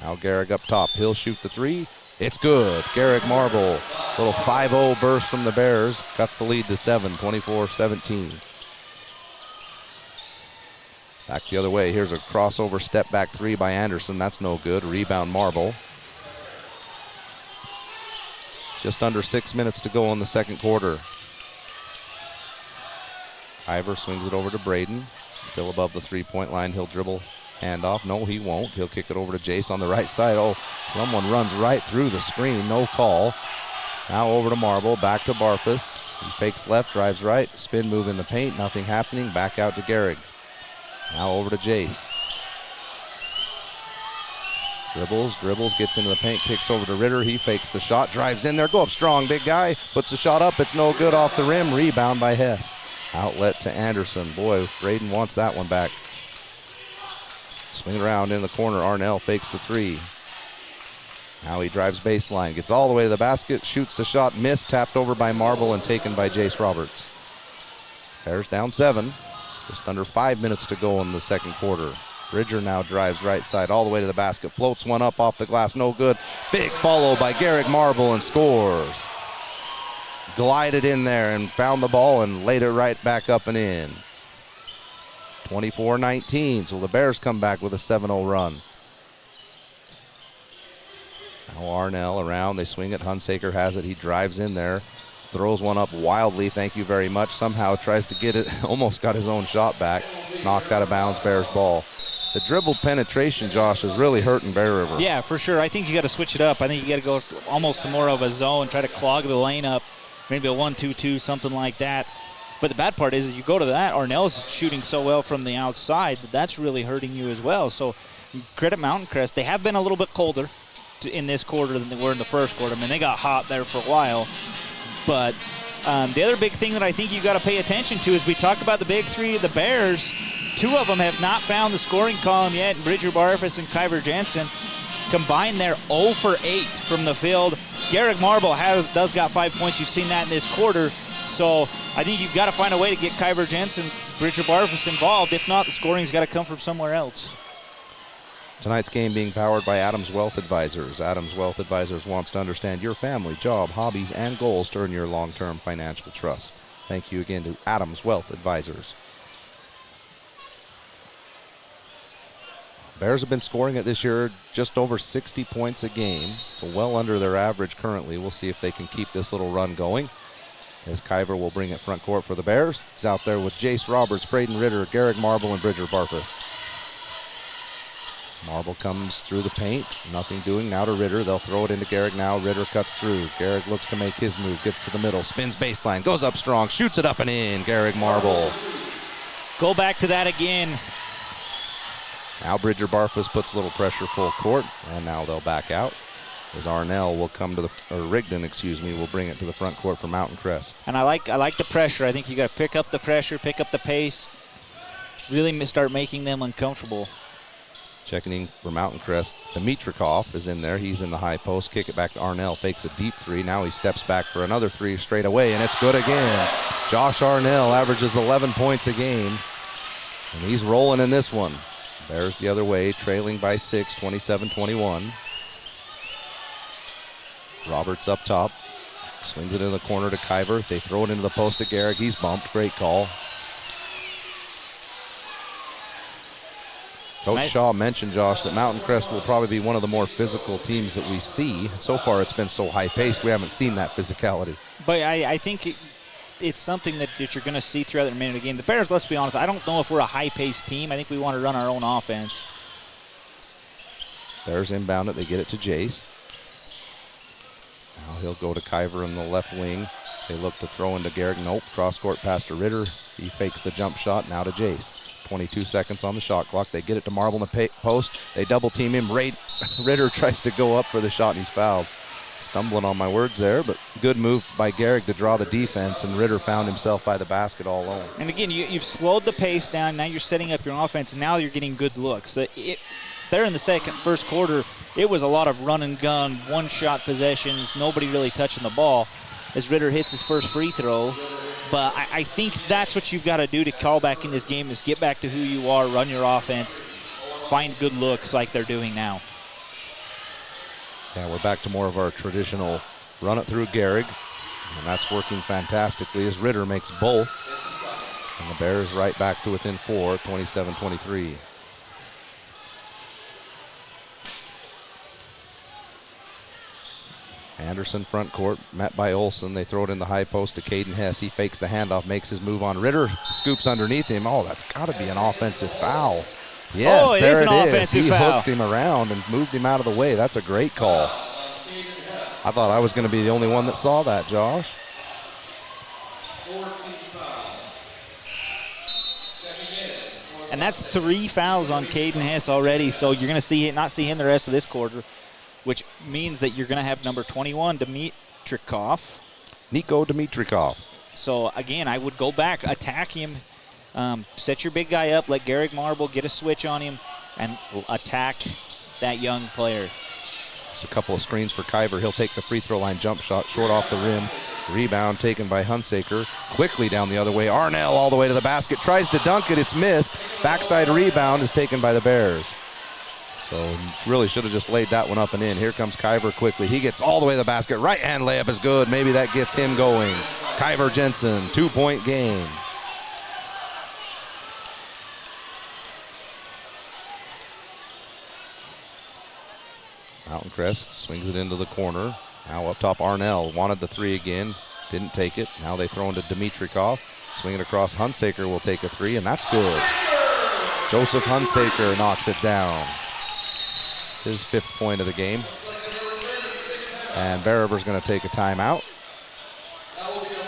B: Now Gehrig up top. He'll shoot the three. It's good. Gehrig Marble. Little 5-0 burst from the Bears. Cuts the lead to 7, 24-17. Back the other way. Here's a crossover step back three by Anderson. That's no good. Rebound Marble. Just under 6 minutes to go in the second quarter. Ivor swings it over to Braden. Still above the three-point line. He'll dribble. Handoff. No, he won't. He'll kick it over to Jace on the right side. Oh, someone runs right through the screen. No call. Now over to Marble. Back to Barfus. He fakes left, drives right. Spin move in the paint. Nothing happening. Back out to Gehrig. Now over to Jace. Dribbles, gets into the paint, kicks over to Ritter. He fakes the shot, drives in there. Go up strong, big guy. Puts the shot up. It's no good off the rim. Rebound by Hess. Outlet to Anderson. Boy, Braden wants that one back. Swing around in the corner. Arnell fakes the three. Now he drives baseline. Gets all the way to the basket. Shoots the shot. Missed. Tapped over by Marble and taken by Jace Roberts. Bears down 7. Just under 5 minutes to go in the second quarter. Bridger now drives right side all the way to the basket. Floats one up off the glass. No good. Big follow by Gehrig Marble and scores. Glided in there and found the ball and laid it right back up and in. 24-19, so the Bears come back with a 7-0 run. Now Arnell around, they swing it, Hunsaker has it, he drives in there, throws one up wildly, thank you very much, somehow tries to get it, almost got his own shot back. It's knocked out of bounds, Bears ball. The dribble penetration, Josh, is really hurting Bear River.
C: Yeah, for sure. I think you got to switch it up. I think you got to go almost to more of a zone, try to clog the lane up, maybe a 1-2-2, something like that. But the bad part is you go to that, Arnell is shooting so well from the outside that that's really hurting you as well. So credit Mountain Crest. They have been a little bit colder in this quarter than they were in the first quarter. I mean, they got hot there for a while. But the other big thing that I think you got to pay attention to is we talk about the big three of the Bears. 2 of them have not found the scoring column yet. Bridger Barfus and Kyver Jensen combined their 0 for 8 from the field. Gehrig Marble does got 5 points. You've seen that in this quarter. So I think you've got to find a way to get Kyver Jensen, Bridger Barfus involved. If not, the scoring's got to come from somewhere else.
B: Tonight's game being powered by Adams Wealth Advisors. Adams Wealth Advisors wants to understand your family, job, hobbies, and goals to earn your long-term financial trust. Thank you again to Adams Wealth Advisors. Bears have been scoring it this year just over 60 points a game, so well under their average currently. We'll see if they can keep this little run going. As Kyver will bring it front court for the Bears. He's out there with Jace Roberts, Braden Ritter, Gehrig Marble, and Bridger Barfus. Marble comes through the paint. Nothing doing. Now to Ritter. They'll throw it into Gehrig now. Ritter cuts through. Gehrig looks to make his move. Gets to the middle. Spins baseline. Goes up strong. Shoots it up and in. Gehrig Marble.
C: Go back to that again.
B: Now Bridger Barfus puts a little pressure full court. And now they'll back out. As Arnell will come to the, or Rigdon, excuse me, will bring it to the front court for Mountain Crest.
C: And I like the pressure. I think you got to pick up the pressure, pick up the pace, really start making them uncomfortable.
B: Checking in for Mountain Crest, Dimitrikov is in there. He's in the high post. Kick it back to Arnell. Fakes a deep three. Now he steps back for another three straight away, and it's good again. Josh Arnell averages 11 points a game, and he's rolling in this one. Bears the other way, trailing by 6, 27-21. Roberts up top, swings it in the corner to Kyver. They throw it into the post to Gehrig. He's bumped. Great call. Coach Shaw mentioned, Josh, that Mountain Crest will probably be one of the more physical teams that we see. So far, it's been so high-paced, we haven't seen that physicality.
C: But I think it's something that you're going to see throughout the remainder of the game. The Bears, let's be honest, I don't know if we're a high-paced team. I think we want to run our own offense.
B: Bears inbound it. They get it to Jace. Now he'll go to Kyver in the left wing. They look to throw into Gehrig. Nope. Cross-court pass to Ritter. He fakes the jump shot. Now to Jace. 22 seconds on the shot clock. They get it to Marble in the post. They double team him. Ritter tries to go up for the shot, and he's fouled. Stumbling on my words there, but good move by Gehrig to draw the defense, and Ritter found himself by the basket all alone.
C: And again, you've slowed the pace down. Now you're setting up your offense. Now you're getting good looks. There in the first quarter, it was a lot of run and gun, one-shot possessions, nobody really touching the ball. As Ritter hits his first free throw, But I think that's what you've got to do to call back in this game is get back to who you are, run your offense, find good looks like they're doing now.
B: Yeah, we're back to more of our traditional run it through Gehrig, and that's working fantastically as Ritter makes both. And the Bears right back to within 4, 27-23. Anderson front court, met by Olsen. They throw it in the high post to Caden Hess. He fakes the handoff, makes his move on Ritter, scoops underneath him. Oh, that's got to be an offensive foul. Yes, there it is. He hooked him around and moved him out of the way. That's a great call. I thought I was going to be the only one that saw that, Josh.
C: And that's 3 fouls on Caden Hess already, so you're going to not see him the rest of this quarter, which means that you're going to have number 21, Dimitrikov.
B: Nico Dimitrikov.
C: So, again, I would go back, attack him, set your big guy up, let Gehrig Marble get a switch on him, and attack that young player.
B: Just a couple of screens for Kyver. He'll take the free throw line jump shot, short off the rim. Rebound taken by Hunsaker. Quickly down the other way. Arnell all the way to the basket. Tries to dunk it. It's missed. Backside rebound is taken by the Bears. So really should have just laid that one up and in. Here comes Kyver quickly. He gets all the way to the basket. Right hand layup is good. Maybe that gets him going. Kyver Jensen, 2-point game. Mountain Crest swings it into the corner. Now up top, Arnell wanted the 3 again. Didn't take it. Now they throw into Dimitrikov. Swing it across. Hunsaker will take a 3, and that's good. Joseph Hunsaker knocks it down. His 5th point of the game. And Bear River's going to take a timeout.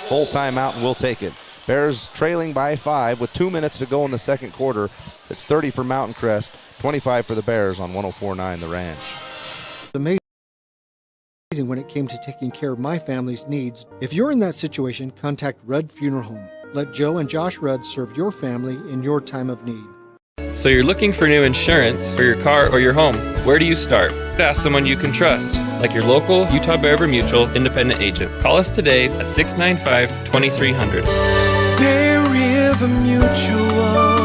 B: Full timeout, and we'll take it. Bears trailing by 5 with 2 minutes to go in the second quarter. It's 30 for Mountain Crest, 25 for the Bears on 104.9 The Ranch.
F: Amazing when it came to taking care of my family's needs. If you're in that situation, contact Rudd Funeral Home. Let Joe and Josh Rudd serve your family in your time of need.
G: So you're looking for new insurance for your car or your home. Where do you start? Ask someone you can trust, like your local Utah Bear River Mutual independent agent. Call us today at 695-2300.
H: Bear River Mutual.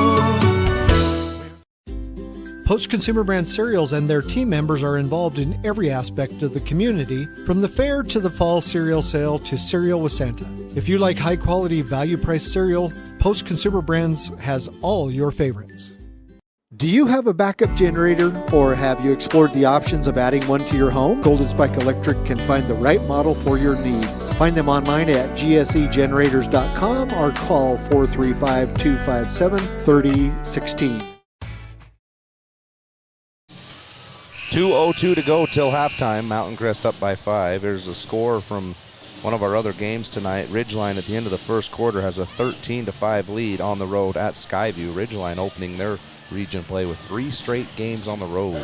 F: Post Consumer Brand Cereals and their team members are involved in every aspect of the community, from the fair to the fall cereal sale to Cereal with Santa. If you like high-quality, value-priced cereal, Post Consumer Brands has all your favorites. Do you have a backup generator, or have you explored the options of adding one to your home? Golden Spike Electric can find the right model for your needs. Find them online at gsegenerators.com or call 435-257-3016.
B: 2:02 to go till halftime. Mountain Crest up by 5. There's a score from one of our other games tonight. Ridgeline at the end of the first quarter has a 13-5 lead on the road at Skyview. Ridgeline opening their region play with 3 straight games on the road.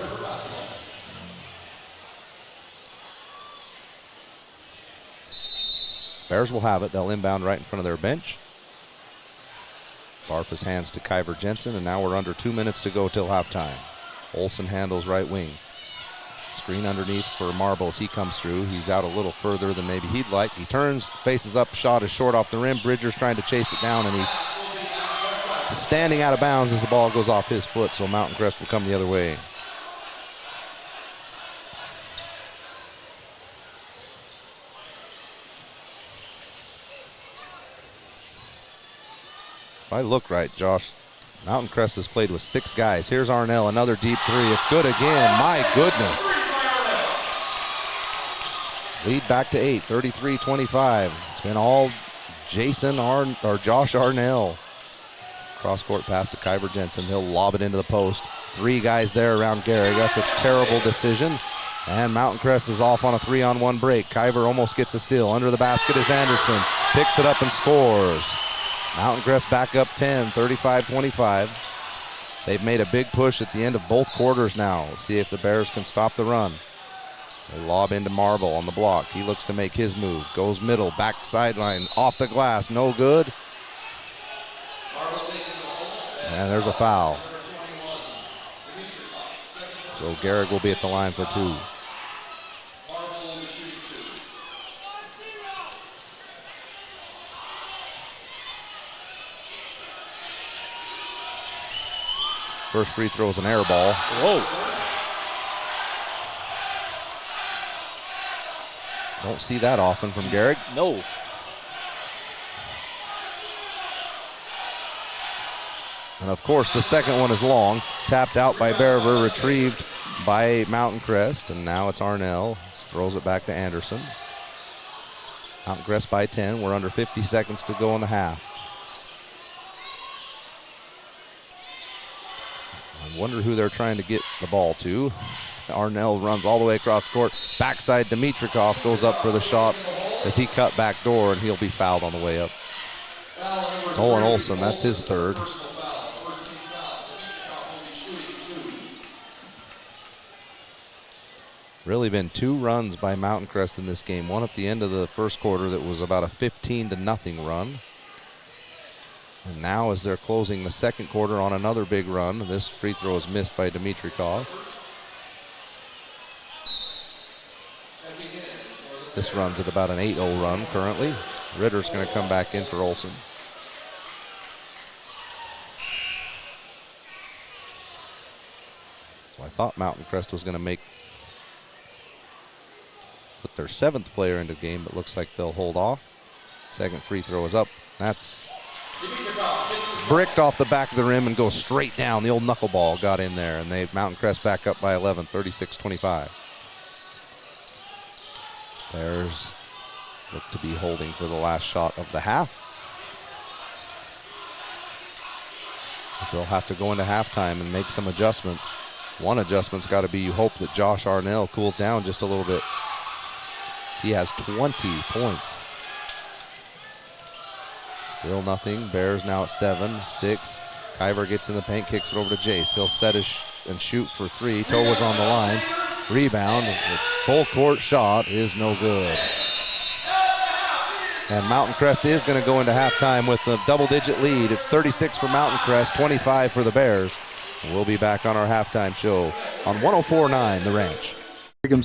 B: Bears will have it. They'll inbound right in front of their bench. Barfus hands to Kyver Jensen, and now we're under 2 minutes to go till halftime. Olsen handles right wing. Screen underneath for Marbles. He comes through. He's out a little further than maybe he'd like. He turns, faces up, shot is short off the rim. Bridger's trying to chase it down, and he's standing out of bounds as the ball goes off his foot, so Mountain Crest will come the other way. If I look right, Josh, Mountain Crest has played with 6 guys. Here's Arnell, another deep 3. It's good again. My goodness. Lead back to 8, 33-25. It's been all Josh Arnell. Cross-court pass to Kyver Jensen. He'll lob it into the post. 3 guys there around Gehrig. That's a terrible decision. And Mountain Crest is off on a 3-on-1 break. Kyver almost gets a steal. Under the basket is Anderson. Picks it up and scores. Mountain Crest back up 10, 35-25. They've made a big push at the end of both quarters now. We'll see if the Bears can stop the run. They lob into Marble on the block. He looks to make his move. Goes middle, back sideline, off the glass, no good. And there's a foul. So Gehrig will be at the line for 2. First free throw is an air ball.
C: Whoa.
B: Don't see that often from Garrick.
C: No.
B: And of course, the second one is long. Tapped out by Bear River, retrieved by Mountain Crest. And now it's Arnell. Throws it back to Anderson. Mountain Crest by 10. We're under 50 seconds to go in the half. I wonder who they're trying to get the ball to. Arnell runs all the way across court. Backside Dimitrikov goes up for the shot as he cut back door, and he'll be fouled on the way up. It's Owen Olson. That's his third. Really been 2 runs by Mountain Crest in this game. One at the end of the first quarter that was about a 15-0 run. And now as they're closing the second quarter on another big run, this free throw is missed by Dimitrikov. This run's at about an 8-0 run currently. Ritter's going to come back in for Olson. So I thought Mountain Crest was going to put their 7th player into the game, but looks like they'll hold off. Second free throw is up. That's bricked off the back of the rim and goes straight down. The old knuckleball got in there, and Mountain Crest back up by 11, 36-25. Bears look to be holding for the last shot of the half. So they'll have to go into halftime and make some adjustments. One adjustment's got to be you hope that Josh Arnell cools down just a little bit. He has 20 points. Still nothing. Bears now at 7-6. Kyver gets in the paint, kicks it over to Jace. He'll set and shoot for 3. Toe was on the line. Rebound. The full court shot is no good. And Mountain Crest is going to go into halftime with a double-digit lead. It's 36 for Mountain Crest, 25 for the Bears. We'll be back on our halftime show on 104.9 The Ranch.
F: Brigham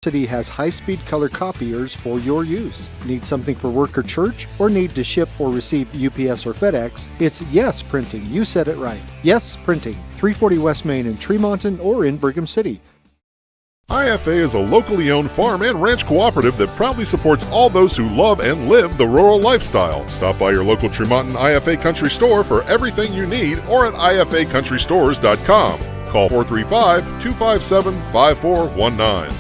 F: City has high-speed color copiers for your use. Need something for work or church? Or need to ship or receive UPS or FedEx? It's Yes Printing. You said it right. Yes Printing. 340 West Main in Tremonton or in Brigham City.
I: IFA is a locally owned farm and ranch cooperative that proudly supports all those who love and live the rural lifestyle. Stop by your local Tremonton IFA Country Store for everything you need or at ifacountrystores.com. Call 435-257-5419.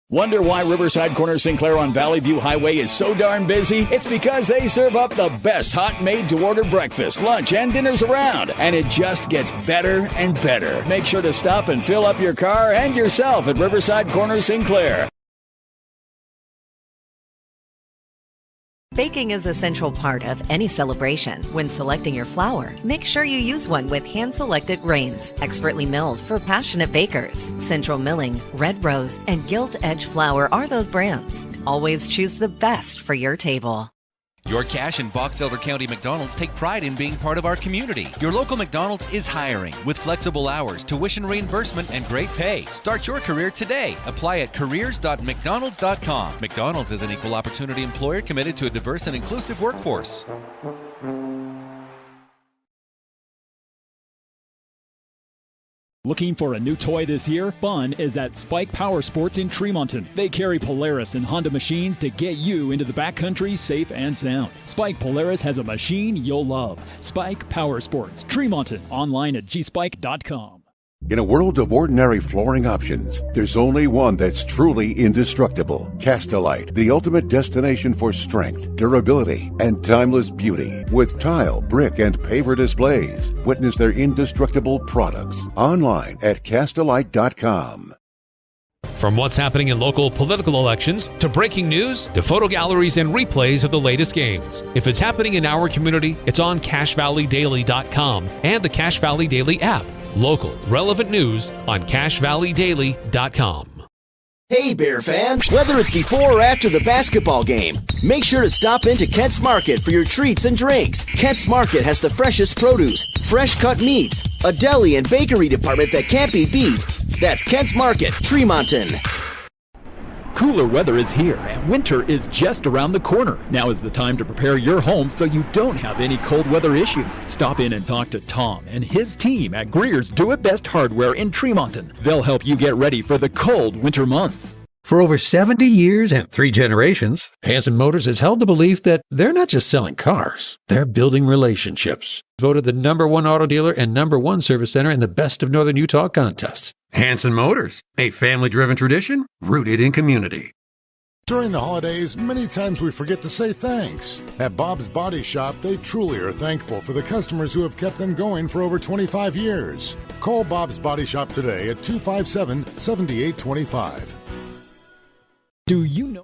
J: Wonder why Riverside Corner Sinclair on Valley View Highway is so darn busy? It's because they serve up the best hot made-to-order breakfast, lunch, and dinners around. And it just gets better and better. Make sure to stop and fill up your car and yourself at Riverside Corner Sinclair.
K: Baking is a central part of any celebration. When selecting your flour, make sure you use one with hand-selected grains, expertly milled for passionate bakers. Central Milling, Red Rose, and Gilt Edge Flour are those brands. Always choose the best for your table.
A: Your Cache and Box Elder County McDonald's take pride in being part of our community. Your local McDonald's is hiring with flexible hours, tuition reimbursement, and great pay. Start your career today. Apply at careers.mcdonalds.com. McDonald's is an equal opportunity employer committed to a diverse and inclusive workforce.
D: Looking for a new toy this year? Fun is at Spike Power Sports in Tremonton. They carry Polaris and Honda machines to get you into the backcountry safe and sound. Spike Polaris has a machine you'll love. Spike Power Sports, Tremonton. Online at gspike.com.
L: In a world of ordinary flooring options, there's only one that's truly indestructible. Castelite, the ultimate destination for strength, durability, and timeless beauty. With tile, brick, and paver displays. Witness their indestructible products online at castelite.com.
M: From what's happening in local political elections, to breaking news, to photo galleries and replays of the latest games. If it's happening in our community, it's on CacheValleyDaily.com and the Cache Valley Daily app. Local, relevant news on CacheValleyDaily.com.
N: Hey Bear fans, whether it's before or after the basketball game, make sure to stop into Kent's Market for your treats and drinks. Kent's Market has the freshest produce, fresh cut meats, a deli and bakery department that can't be beat. That's Kent's Market, Tremonton.
D: Cooler weather is here, and winter is just around the corner. Now is the time to prepare your home so you don't have any cold weather issues. Stop in and talk to Tom and his team at Greer's Do It Best Hardware in Tremonton. They'll help you get ready for the cold winter months.
O: For over 70 years and 3 generations, Hanson Motors has held the belief that they're not just selling cars, they're building relationships. Voted the #1 auto dealer and #1 service center in the Best of Northern Utah contest. Hanson Motors, a family-driven tradition rooted in community.
P: During the holidays, many times we forget to say thanks. At Bob's Body Shop, they truly are thankful for the customers who have kept them going for over 25 years. Call Bob's Body Shop today at 257-7825.
D: Do you know?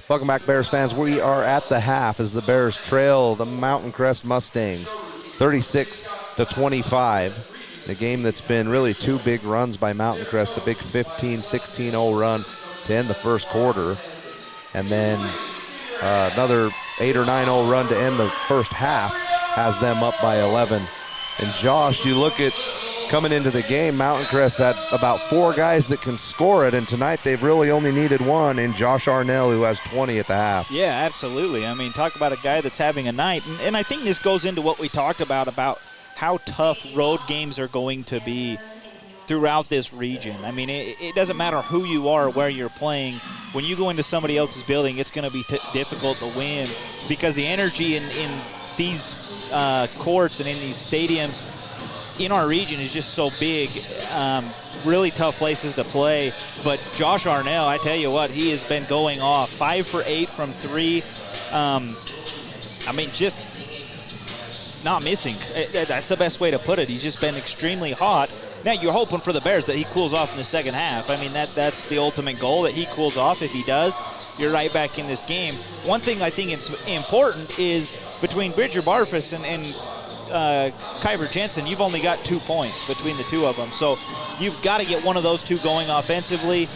B: Welcome back, Bears fans. We are at the half as the Bears trail the Mountain Crest Mustangs 36-25. The game that's been really 2 big runs by Mountain Crest, a big 15-16-0 run to end the first quarter, and then another 8 or 9-0 run to end the first half has them up by 11. And Josh, you look at coming into the game, Mountain Crest had about 4 guys that can score it, and tonight they've really only needed one in Josh Arnell, who has 20 at the half.
C: Yeah, absolutely. I mean, talk about a guy that's having a night. And I think this goes into what we talked about how tough road games are going to be throughout this region. I mean, it doesn't matter who you are or where you're playing. When you go into somebody else's building, it's going to be difficult to win because the energy in these courts and in these stadiums in our region is just so big. Really tough places to play. But Josh Arnell, I tell you what, he has been going off. 5 for 8 from 3. I mean, just not missing. That's the best way to put it. He's just been extremely hot. Now you're hoping for the Bears that he cools off in the second half. I mean, that's the ultimate goal, that he cools off. If he does, you're right back in this game. One thing I think it's important is between Bridger Barfus and Kyver Jensen, you've only got 2 points between the two of them. So you've got to get one of those two going offensively.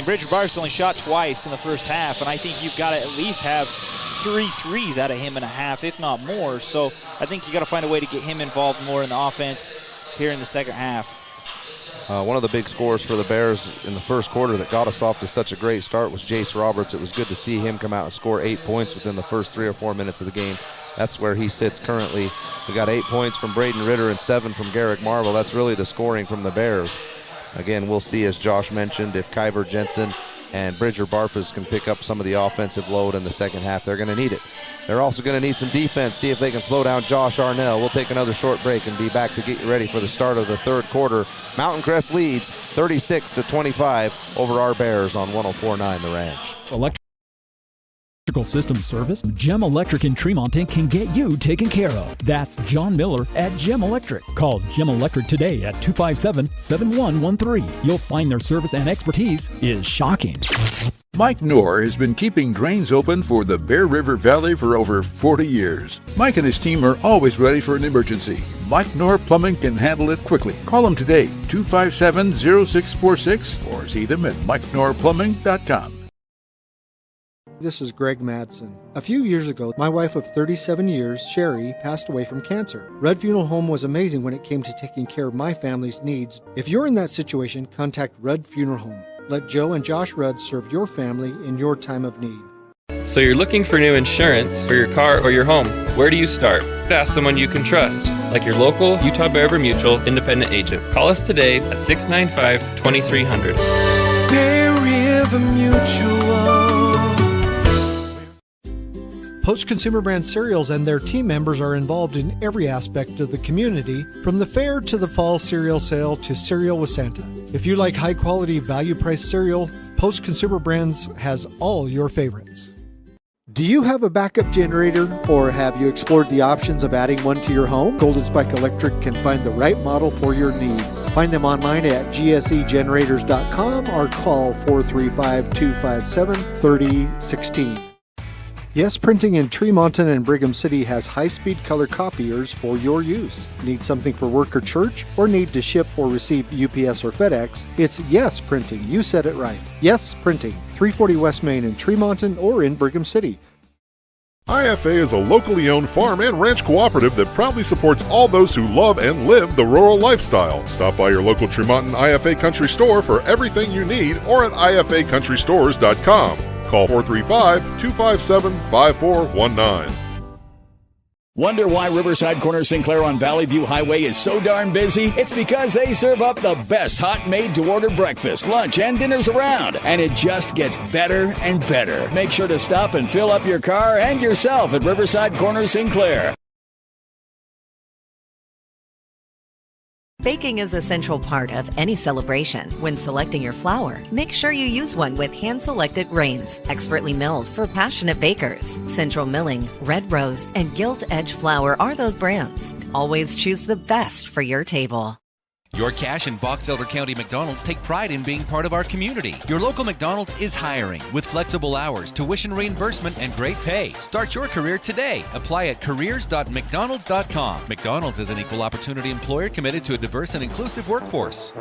C: Bridger Barfus only shot twice in the first half, and I think you've got to at least have 3 threes out of him in a half, if not more. So I think you got to find a way to get him involved more in the offense here in the second half.
B: One of the big scores for the Bears in the first quarter that got us off to such a great start was Jace Roberts. It was good to see him come out and score 8 points within the first 3 or 4 minutes of the game. That's where he sits currently. We got 8 points from Braden Ritter and 7 from Garrick Marvel. That's really the scoring from the Bears. Again, we'll see, as Josh mentioned, if Kyver Jensen and Bridger Barfus can pick up some of the offensive load in the second half. They're going to need it. They're also going to need some defense, see if they can slow down Josh Arnell. We'll take another short break and be back to get you ready for the start of the third quarter. Mountain Crest leads 36-25 over our Bears on 104.9 The Ranch.
D: Electrical system service, Gem Electric in Tremonton can get you taken care of. That's John Miller at Gem Electric. Call Gem Electric today at 257-7113. You'll find their service and expertise is shocking.
E: Mike Knorr has been keeping drains open for the Bear River Valley for over 40 years. Mike and his team are always ready for an emergency. Mike Knorr Plumbing can handle it quickly. Call him today, 257-0646, or see them at MikeKnorrPlumbing.com.
F: This is Greg Madsen. A few years ago, my wife of 37 years, Sherry, passed away from cancer. Red Funeral Home was amazing when it came to taking care of my family's needs. If you're in that situation, contact Red Funeral Home. Let Joe and Josh Rudd serve your family in your time of need.
G: So you're looking for new insurance for your car or your home. Where do you start? Ask someone you can trust, like your local Utah Bear River Mutual independent agent. Call us today at 695-2300.
H: Bear River Mutual.
F: Post Consumer Brand Cereals and their team members are involved in every aspect of the community, from the fair to the fall cereal sale to Cereal with Santa. If you like high-quality, value-priced cereal, Post Consumer Brands has all your favorites. Do you have a backup generator, or have you explored the options of adding one to your home? Golden Spike Electric can find the right model for your needs. Find them online at gsegenerators.com or call 435-257-3016. Yes Printing in Tremonton and Brigham City has high-speed color copiers for your use. Need something for work or church, or need to ship or receive UPS or FedEx? It's Yes Printing. You said it right. Yes Printing, 340 West Main in Tremonton or in Brigham City.
I: IFA is a locally owned farm and ranch cooperative that proudly supports all those who love and live the rural lifestyle. Stop by your local Tremonton IFA Country Store for everything you need or at ifacountrystores.com. Call 435-257-5419.
J: Wonder why Riverside Corner Sinclair on Valley View Highway is so darn busy? It's because they serve up the best hot made-to-order breakfast, lunch, and dinners around. And it just gets better and better. Make sure to stop and fill up your car and yourself at Riverside Corner Sinclair.
K: Baking is a central part of any celebration. When selecting your flour, make sure you use one with hand-selected grains, expertly milled for passionate bakers. Central Milling, Red Rose, and Gilt Edge Flour are those brands. Always choose the best for your table.
A: Your Cache and Box Elder County McDonald's take pride in being part of our community. Your local McDonald's is hiring with flexible hours, tuition reimbursement, and great pay. Start your career today. Apply at careers.mcdonalds.com. McDonald's is an equal opportunity employer committed to a diverse and inclusive workforce.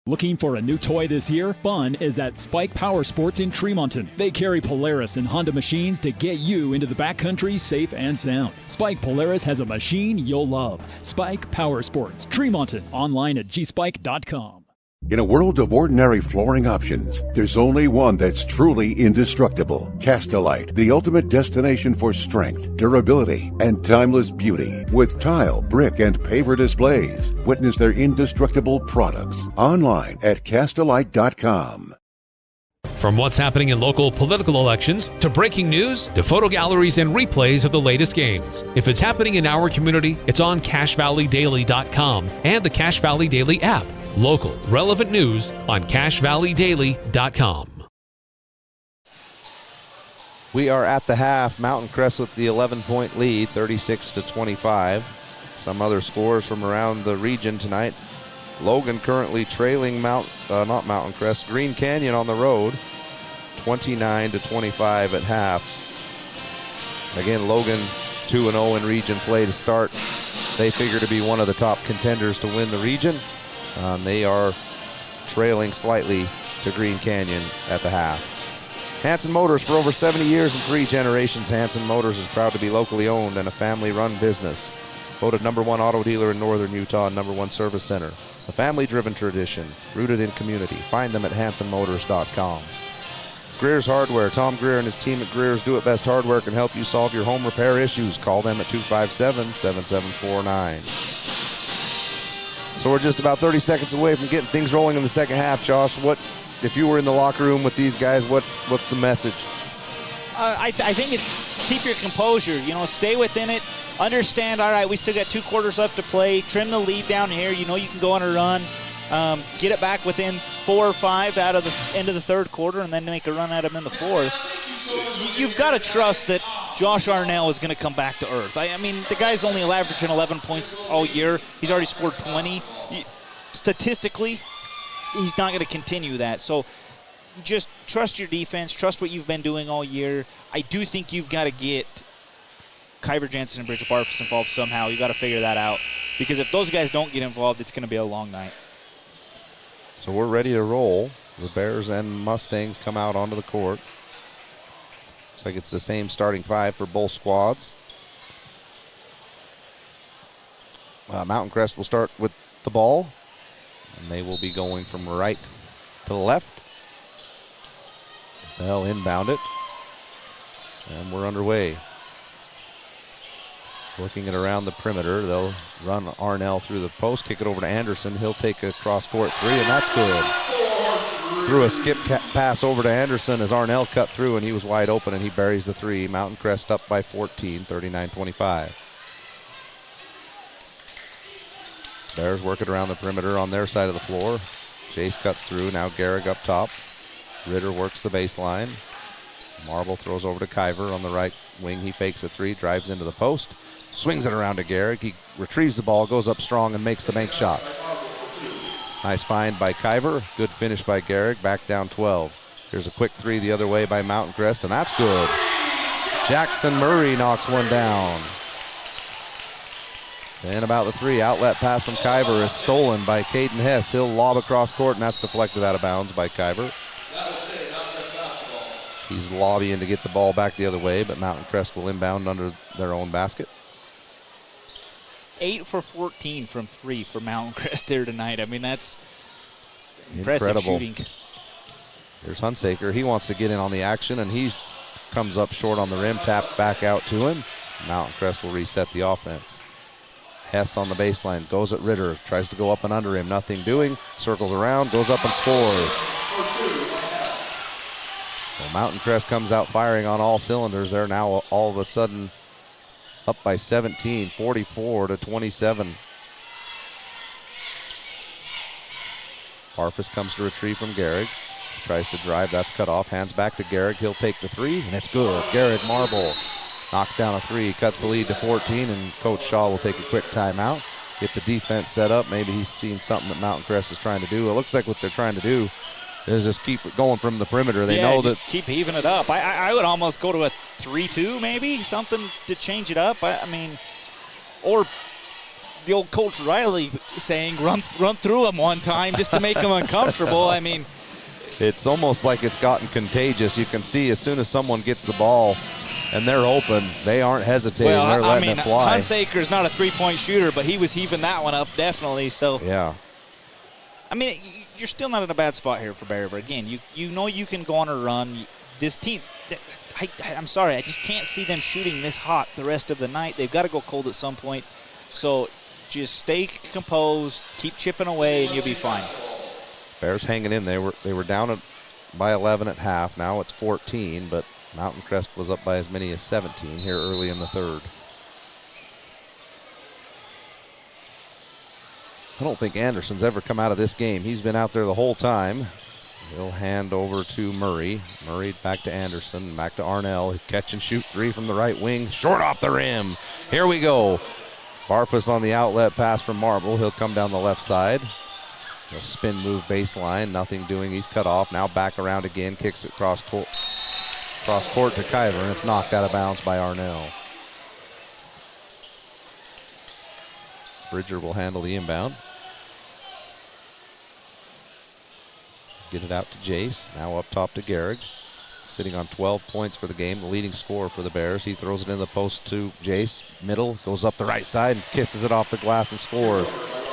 D: Looking for a new toy this year? Fun is at Spike Power Sports in Tremonton. They carry Polaris and Honda machines to get you into the backcountry safe and sound. Spike Polaris has a machine you'll love. Spike Power Sports, Tremonton. Online at gspike.com.
L: In a world of ordinary flooring options, there's only one that's truly indestructible. Castelite, the ultimate destination for strength, durability, and timeless beauty. With tile, brick, and paver displays, witness their indestructible products online at castelite.com.
M: From what's happening in local political elections, to breaking news, to photo galleries and replays of the latest games. If it's happening in our community, it's on CacheValleyDaily.com and the Cache Valley Daily app. Local, relevant news on CacheValleyDaily.com.
B: We are at the half. Mountain Crest with the 11-point lead, 36-25. Some other scores from around the region tonight. Logan currently trailing not Mountain Crest, Green Canyon on the road, 29-25 at half. Again, Logan 2-0 in region play to start. They figure to be one of the top contenders to win the region. They are trailing slightly to Green Canyon at the half. Hanson Motors, for over 70 years and 3 generations, Hanson Motors is proud to be locally owned and a family-run business. Voted #1 auto dealer in northern Utah and #1 service center. A family-driven tradition, rooted in community. Find them at hansonmotors.com. Greer's Hardware. Tom Greer and his team at Greer's Do It Best Hardware can help you solve your home repair issues. Call them at 257-7749. So we're just about 30 seconds away from getting things rolling in the second half. Josh, what if you were in the locker room with these guys, what's the message?
C: I think it's keep your composure. Stay within it. Understand, all right, we still got 2 quarters left to play. Trim the lead down here. You can go on a run. Get it back within 4 or 5 out of the end of the third quarter and then make a run at them in the fourth. You've got to trust that Josh Arnell is going to come back to earth. I mean, the guy's only averaging 11 points all year. He's already scored 20. Statistically, he's not going to continue that. So just trust your defense. Trust what you've been doing all year. I do think you've got to get Kyver Jensen and Bridget Barfus involved somehow. You've got to figure that out. Because if those guys don't get involved, it's going to be a long night.
B: So we're ready to roll. The Bears and Mustangs come out onto the court. Looks like it's the same starting 5 for both squads. Mountain Crest will start with the ball. And they will be going from right to left. They'll inbound it. And we're underway. Working it around the perimeter. They'll run Arnell through the post, kick it over to Anderson. He'll take a cross-court 3, and that's good. Threw a skip pass over to Anderson as Arnell cut through, and he was wide open, and he buries the 3. Mountain Crest up by 14, 39-25. Bears work it around the perimeter on their side of the floor. Chase cuts through. Now Gehrig up top. Ritter works the baseline. Marble throws over to Kyver on the right wing. He fakes a 3, drives into the post. Swings it around to Gehrig. He retrieves the ball, goes up strong, and makes the bank shot. Nice find by Kyver. Good finish by Gehrig. Back down 12. Here's a quick 3 the other way by Mountain Crest, and that's good. Jackson Murray knocks one down. And about the 3, outlet pass from Kyver is stolen by Caden Hess. He'll lob across court, and that's deflected out of bounds by Kyver. He's lobbying to get the ball back the other way, but Mountain Crest will inbound under their own basket.
C: 8 for 14 from 3 for Mountain Crest there tonight. I mean, that's impressive
B: incredible
C: shooting.
B: Here's Hunsaker. He wants to get in on the action, and he comes up short on the rim, tapped back out to him. Mountain Crest will reset the offense. Hess on the baseline, goes at Ritter, tries to go up and under him, nothing doing, circles around, goes up and scores. So Mountain Crest comes out firing on all cylinders. They're now all of a sudden up by 17, 44-27. Barfus comes to retrieve from Gehrig. Tries to drive, that's cut off, hands back to Gehrig. He'll take the three, and it's good. Gehrig Marble knocks down a three, cuts the lead to 14, and Coach Shaw will take a quick timeout. Get the defense set up. Maybe he's seen something that Mountain Crest is trying to do. It looks like what they're trying to do is just keep it going from the perimeter. They know that.
C: Keep heaving it up. I would almost go to a 3-2 maybe, something to change it up. I mean, or the old Coach Riley saying, run through them one time just to make them uncomfortable. I mean,
B: it's almost like it's gotten contagious. You can see as soon as someone gets the ball and they're open, they aren't hesitating. They're letting it fly.
C: Hunsaker's not a three-point shooter, but he was heaving that one up definitely. So
B: yeah.
C: I mean, you're still not in a bad spot here for Bear River. Again, you know you can go on a run. This team, I'm sorry, I just can't see them shooting this hot the rest of the night. They've got to go cold at some point. So just stay composed, keep chipping away, and you'll be fine.
B: Bears hanging in. They were down by 11 at half. Now it's 14, but Mountain Crest was up by as many as 17 here early in the third. I don't think Anderson's ever come out of this game. He's been out there the whole time. He'll hand over to Murray. Murray back to Anderson, back to Arnell. Catch and shoot three from the right wing. Short off the rim. Here we go. Barfus on the outlet pass from Marble. He'll come down the left side. A spin move baseline, nothing doing. He's cut off. Now back around again. Kicks it cross court to Kyver, and it's knocked out of bounds by Arnell. Bridger will handle the inbound. Get it out to Jace. Now up top to Gehrig. Sitting on 12 points for the game, the leading scorer for the Bears. He throws it in the post to Jace. Middle, goes up the right side and kisses it off the glass and scores.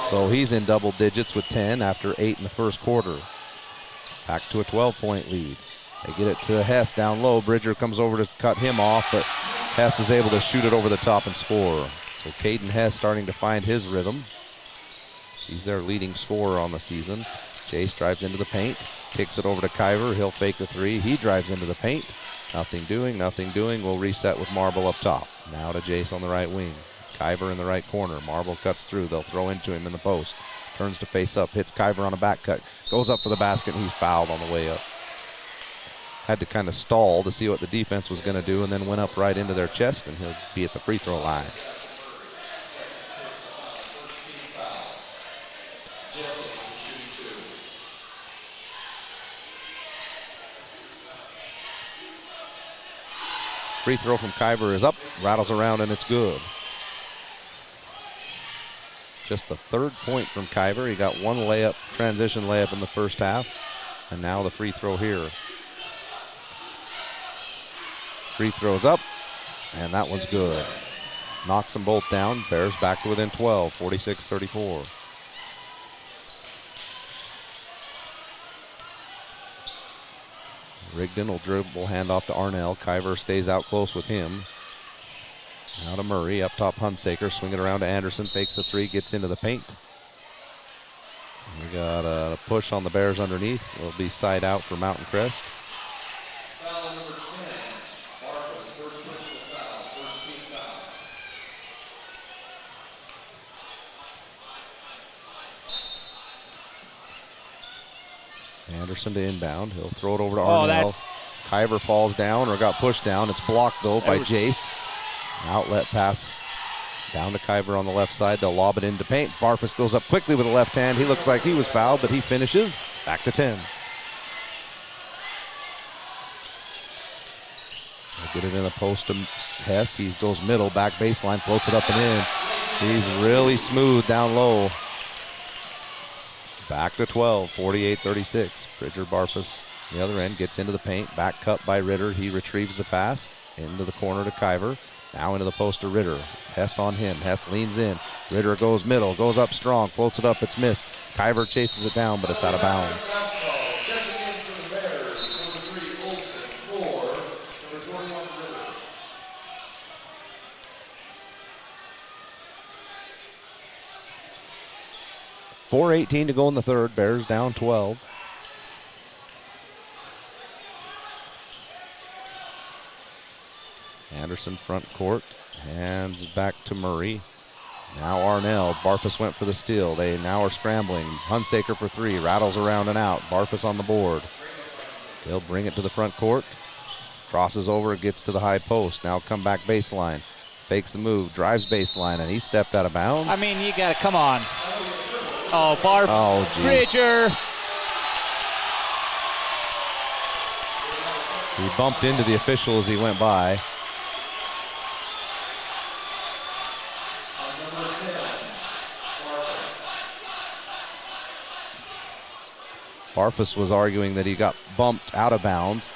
B: So he's in double digits with 10 after 8 in the first quarter. Back to a 12-point lead. They get it to Hess down low. Bridger comes over to cut him off, but Hess is able to shoot it over the top and score. So Caden Hess starting to find his rhythm. He's their leading scorer on the season. Jace drives into the paint, kicks it over to Kyver. He'll fake the three. He drives into the paint. Nothing doing, nothing doing. We'll reset with Marble up top. Now to Jace on the right wing. Kyver in the right corner. Marble cuts through. They'll throw into him in the post. Turns to face up. Hits Kyver on a back cut. Goes up for the basket, and he's fouled on the way up. Had to kind of stall to see what the defense was going to do, and then went up right into their chest, and he'll be at the free throw line. Free throw from Kyver is up, rattles around, and it's good. Just the third point from Kyver. He got one layup, transition layup in the first half, and now the free throw here. Free throws up, and that one's good. Knocks them both down. Bears back to within 12, 46-34. Rigdon will dribble, hand off to Arnell. Kyver stays out close with him. Now to Murray, up top Hunsaker, swing it around to Anderson, fakes a three, gets into the paint. We got a push on the Bears underneath. It'll be side out for Mountain Crest.
Q: Foul number 10, Barfus, first personal foul, first team foul.
B: Anderson to inbound. He'll throw it over to Arnell. Kyver falls down or got pushed down. It's blocked, though, by Jace. Outlet pass down to Kyver on the left side. They'll lob it into paint. Barfus goes up quickly with a left hand. He looks like he was fouled, but he finishes. Back to 10. They'll get it in the post to Hess. He goes middle, back baseline, floats it up and in. He's really smooth down low. Back to 12, 48-36. Bridger, Barfus, The other end gets into the paint. Back cut by Ritter. He retrieves the pass into the corner to Kyver. Now into the post to Ritter. Hess on him. Hess leans in. Ritter goes middle. Goes up strong. Floats it up. It's missed. Kyver chases it down, but it's out of bounds.
Q: Checking in for the Bears, number 3, Olsen. 4, number 21, Ritter.
B: .4:18 to go in the third. Bears down 12. Anderson front court, hands back to Murray. Now Arnell. Barfus went for the steal. They now are scrambling. Hunsaker for 3, rattles around and out. Barfus on the board. They'll bring it to the front court. Crosses over, gets to the high post. Now come back baseline. Fakes the move, drives baseline, and he stepped out of bounds.
C: I mean, you got to, come on. Oh, Barf.
B: Oh, geez.
C: Bridger.
B: He bumped into the official as he went by. Barfus was arguing that he got bumped out of bounds,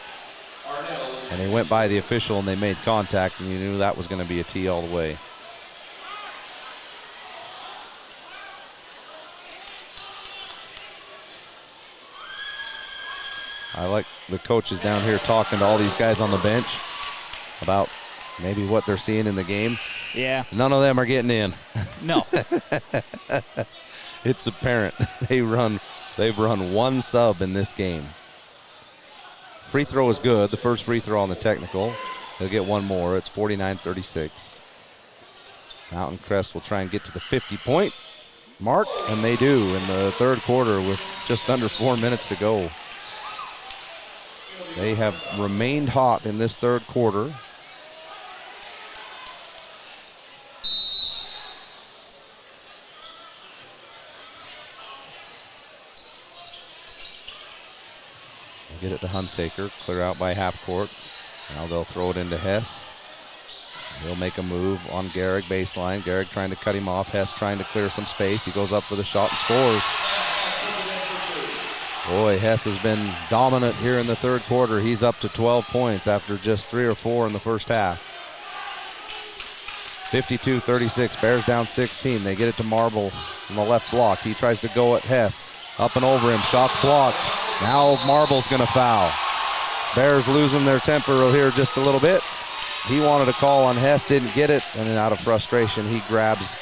B: and they went by the official and they made contact, and you knew that was going to be a tee all the way. I like the coaches down here talking to all these guys on the bench about maybe what they're seeing in the game.
C: Yeah.
B: None of them are getting in.
C: No.
B: It's apparent. They've run one sub in this game. Free throw is good. The first free throw on the technical. They'll get one more. It's 49-36. Mountain Crest will try and get to the 50-point mark, and they do in the third quarter with just under 4 minutes to go. They have remained hot in this third quarter. Get it to Hunsaker, clear out by half court. Now they'll throw it into Hess. He'll make a move on Gehrig baseline. Gehrig trying to cut him off. Hess trying to clear some space. He goes up for the shot and scores. Boy, Hess has been dominant here in the third quarter. He's up to 12 points after just 3 or 4 in the first half. 52-36, Bears down 16. They get it to Marble on the left block. He tries to go at Hess. Up and over him, shots blocked. Now Marble's gonna foul. Bears losing their temper here just a little bit. He wanted a call on Hess, didn't get it, and then out of frustration, he grabs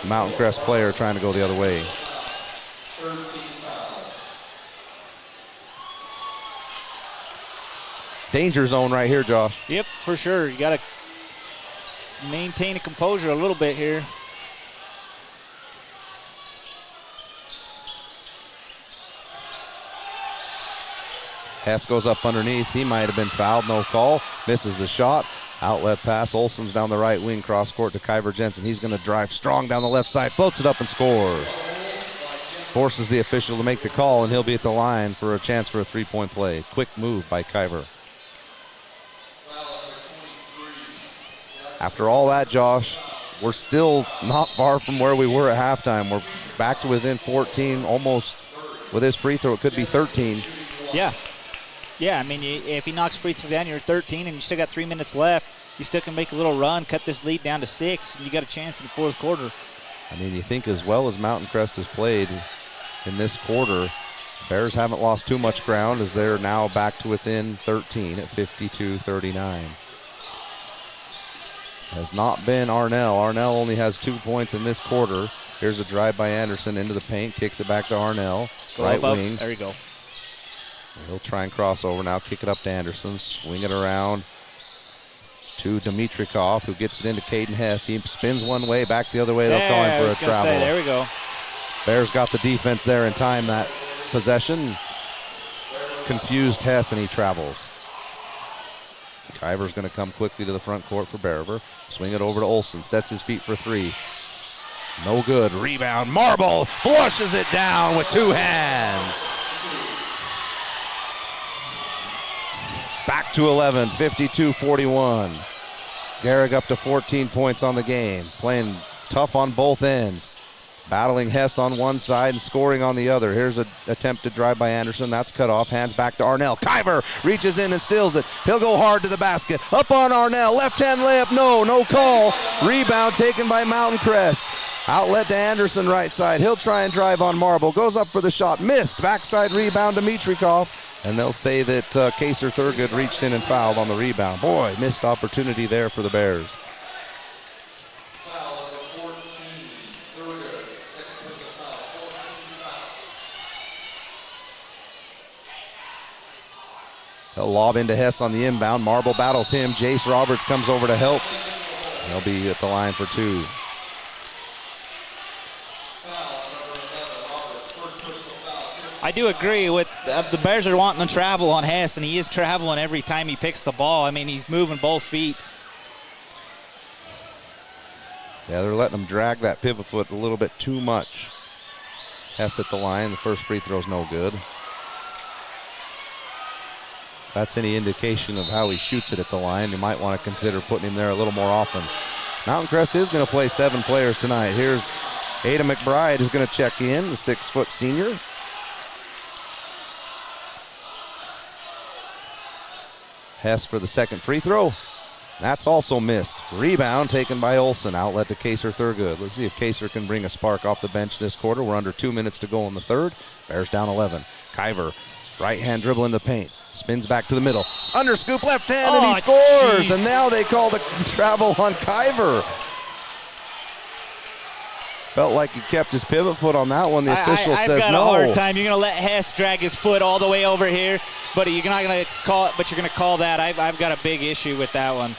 B: the Mountain Crest player trying to go the other way. Danger zone right here, Josh.
C: Yep, for sure. You got to maintain a composure a little bit here.
B: Hess goes up underneath. He might have been fouled, no call. Misses the shot. Outlet pass. Olsen's down the right wing, cross court to Kyver Jensen. He's going to drive strong down the left side, floats it up and scores. Forces the official to make the call, and he'll be at the line for a chance for a three-point play. Quick move by Kyver. After all that, Josh, we're still not far from where we were at halftime. We're back to within 14, almost. With his free throw, it could be 13.
C: Yeah. Yeah, I mean, if he knocks free throw down, you're 13, and you still got 3 minutes left. You still can make a little run, cut this lead down to 6, and you got a chance in the fourth quarter.
B: I mean, you think as well as Mountain Crest has played in this quarter, Bears haven't lost too much ground as they're now back to within 13 at 52-39. Has not been Arnell. Arnell only has 2 points in this quarter. Here's a drive by Anderson into the paint, kicks it back to Arnell. Right wing.
C: There you go.
B: He'll try and cross over now, kick it up to Anderson, swing it around to Dimitrikov, who gets it into Caden Hess. He spins one way, back the other way. They'll call him for a travel.
C: There we go.
B: Bears got the defense there in time that possession. Confused Hess, and he travels. Kyver's going to come quickly to the front court for Berever. Swing it over to Olsen, sets his feet for three. No good. Rebound. Marble flushes it down with two hands. Back to 11, 52-41. Gehrig up to 14 points on the game. Playing tough on both ends. battling Hess on one side and scoring on the other. Here's an attempted drive by Anderson. That's cut off. Hands back to Arnell. Kyver reaches in and steals it. He'll go hard to the basket. Up on Arnell. Left-hand layup. No call. Rebound taken by Mountain Crest. Outlet to Anderson right side. He'll try and drive on Marble. Goes up for the shot. Missed. Backside rebound to Mitrikov. And they'll say that Kaser Thurgood reached in and fouled on the rebound. Boy, missed opportunity there for the Bears.
Q: Foul number 14, Thurgood. Second personal foul, 14 foul.
B: He'll lob into Hess on the inbound. Marble battles him. Jace Roberts comes over to help. They'll be at the line for 2.
C: I do agree with the Bears are wanting to travel on Hess, and he is traveling every time he picks the ball. I mean, he's moving both feet.
B: Yeah, they're letting him drag that pivot foot a little bit too much. Hess at the line. The first free throw's no good. If that's any indication of how he shoots it at the line, you might want to consider putting him there a little more often. Mountain Crest is going to play 7 players tonight. Here's Ada McBride is going to check in, the 6-foot senior. Hess for the second free throw. That's also missed. Rebound taken by Olsen. Outlet to Kaser Thurgood. Let's see if Kaser can bring a spark off the bench this quarter. We're under 2 minutes to go in the third. Bears down 11. Kyver, right hand dribble in the paint. Spins back to the middle. Under scoop left hand and he scores. Geez. And now they call the travel on Kyver. Felt like he kept his pivot foot on that one. The official says no.
C: I've got a hard time. You're going to let Hess drag his foot all the way over here, but you're not going to call it. But you're going to call that. I've got a big issue with that one.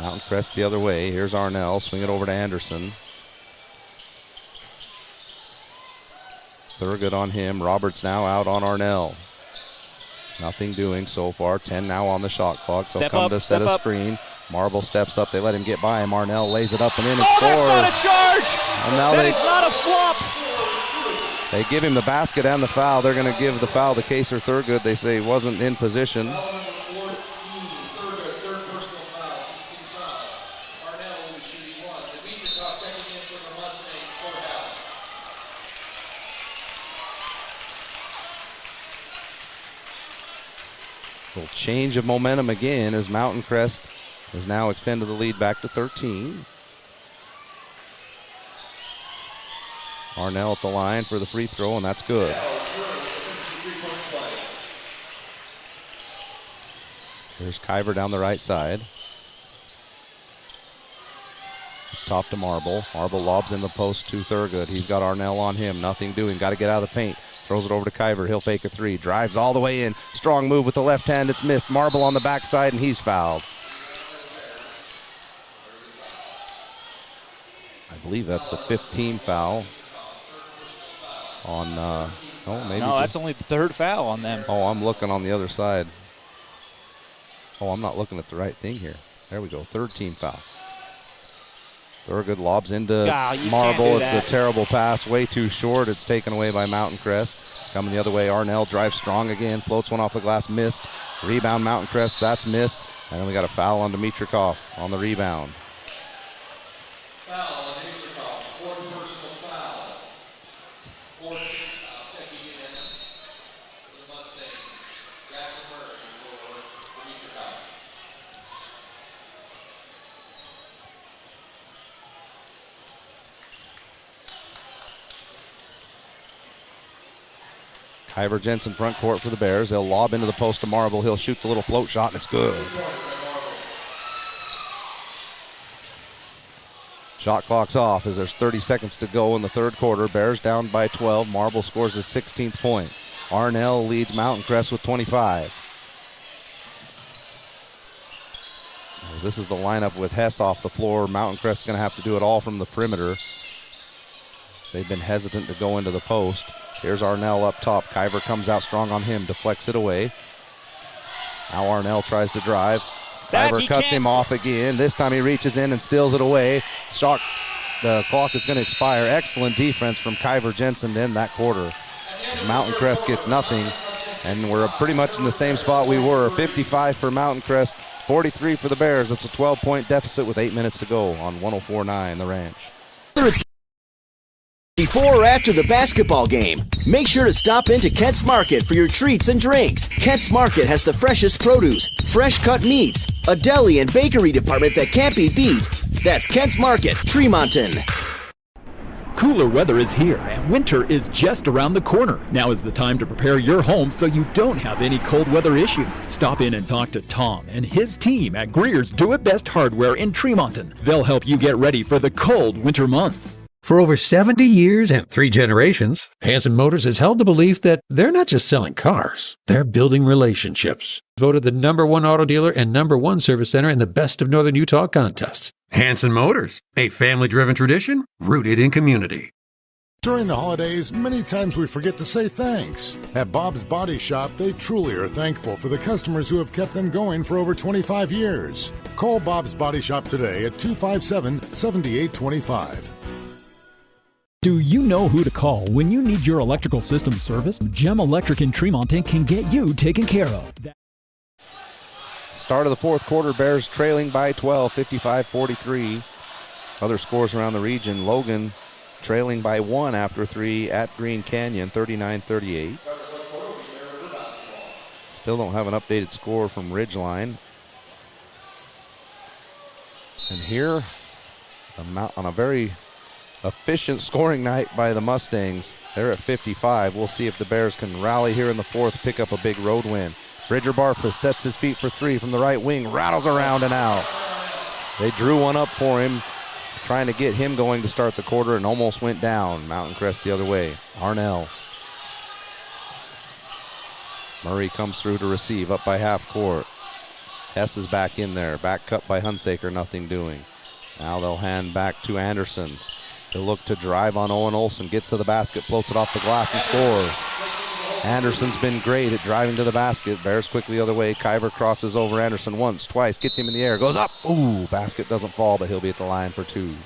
B: Mountain Crest the other way. Here's Arnell. Swing it over to Anderson. Thurgood on him. Roberts now out on Arnell. Nothing doing so far. 10 now on the shot clock. They'll come to set a screen. Marble steps up. They let him get by him. Arnell lays it up and in and scores.
C: That's not a charge.
B: And now
C: that is not a flop.
B: They give him the basket and the foul. They're going to give the foul to Kaser Thurgood. They say he wasn't in position. Little change of momentum again as Mountain Crest has now extended the lead back to 13. Arnell at the line for the free throw, and that's good. Here's Kyver down the right side. Top to Marble. Marble lobs in the post to Thurgood. He's got Arnell on him. Nothing doing. Got to get out of the paint. Throws it over to Kyver. He'll fake a three. Drives all the way in. Strong move with the left hand. It's missed. Marble on the backside, and he's fouled. I believe that's the 5th team foul on,
C: No, that's only the 3rd foul on them.
B: Oh, I'm looking on the other side. Oh, I'm not looking at the right thing here. There we go. 3rd team foul. Thurgood lobs into Marble. It's a terrible pass, way too short. It's taken away by Mountain Crest. Coming the other way, Arnell drives strong again, floats one off the glass, missed. Rebound, Mountain Crest, that's missed. And then we got a foul on Dimitrikov on the rebound.
Q: Foul on Dimitrikov, 4th personal foul. 4th foul, checking in for the Mustangs. Jackson Murray for Dimitrikov.
B: Kyver Jensen front court for the Bears. They'll lob into the post to Marble. He'll shoot the little float shot, and it's good. Shot clock's off as there's 30 seconds to go in the 3rd quarter. Bears down by 12. Marble scores his 16th point. Arnell leads Mountain Crest with 25. As this is the lineup with Hess off the floor. Mountain Crest's going to have to do it all from the perimeter. They've been hesitant to go into the post. Here's Arnell up top. Kyver comes out strong on him, deflects it away. Now Arnell tries to drive. Kyver cuts him off again. This time he reaches in and steals it away. The clock is going to expire. Excellent defense from Kyver Jensen to end that quarter. Mountain Crest gets nothing, and we're pretty much in the same spot we were. 55 for Mountain Crest, 43 for the Bears. It's a 12-point deficit with 8 minutes to go on 104.9 The Ranch.
N: Before or after the basketball game, make sure to stop into Kent's Market for your treats and drinks. Kent's Market has the freshest produce, fresh cut meats, a deli and bakery department that can't be beat. That's Kent's Market, Tremonton.
D: Cooler weather is here, and winter is just around the corner. Now is the time to prepare your home so you don't have any cold weather issues. Stop in and talk to Tom and his team at Greer's Do It Best Hardware in Tremonton. They'll help you get ready for the cold winter months.
O: For over 70 years and 3 generations, Hanson Motors has held the belief that they're not just selling cars, they're building relationships. Voted the #1 auto dealer and #1 service center in the Best of Northern Utah contest. Hanson Motors, a family-driven tradition rooted in community.
P: During the holidays, many times we forget to say thanks. At Bob's Body Shop, they truly are thankful for the customers who have kept them going for over 25 years. Call Bob's Body Shop today at 257-7825.
D: Do you know who to call when you need your electrical system serviced? Gem Electric in Tremonton can get you taken care of.
B: Start of the fourth quarter, Bears trailing by 12, 55-43. Other scores around the region, Logan trailing by 1 after 3 at Green Canyon, 39-38. Still don't have an updated score from Ridgeline. And here, on a very efficient scoring night by the Mustangs, they're at 55. We'll see if the Bears can rally here in the fourth, pick up a big road win. Bridger Barfus sets his feet for 3 from the right wing, rattles around and out. They drew one up for him, trying to get him going to start the quarter, and almost went down. Mountain Crest the other way. Arnell. Murray comes through to receive, up by half court. Hess is back in there. Back cut by Hunsaker, nothing doing. Now they'll hand back to Anderson. They'll look to drive on Owen Olsen. Gets to the basket, floats it off the glass, and scores. Anderson's been great at driving to the basket. Bears quickly the other way. Kyver crosses over Anderson once, twice, gets him in the air, goes up. Ooh, basket doesn't fall, but he'll be at the line for 2.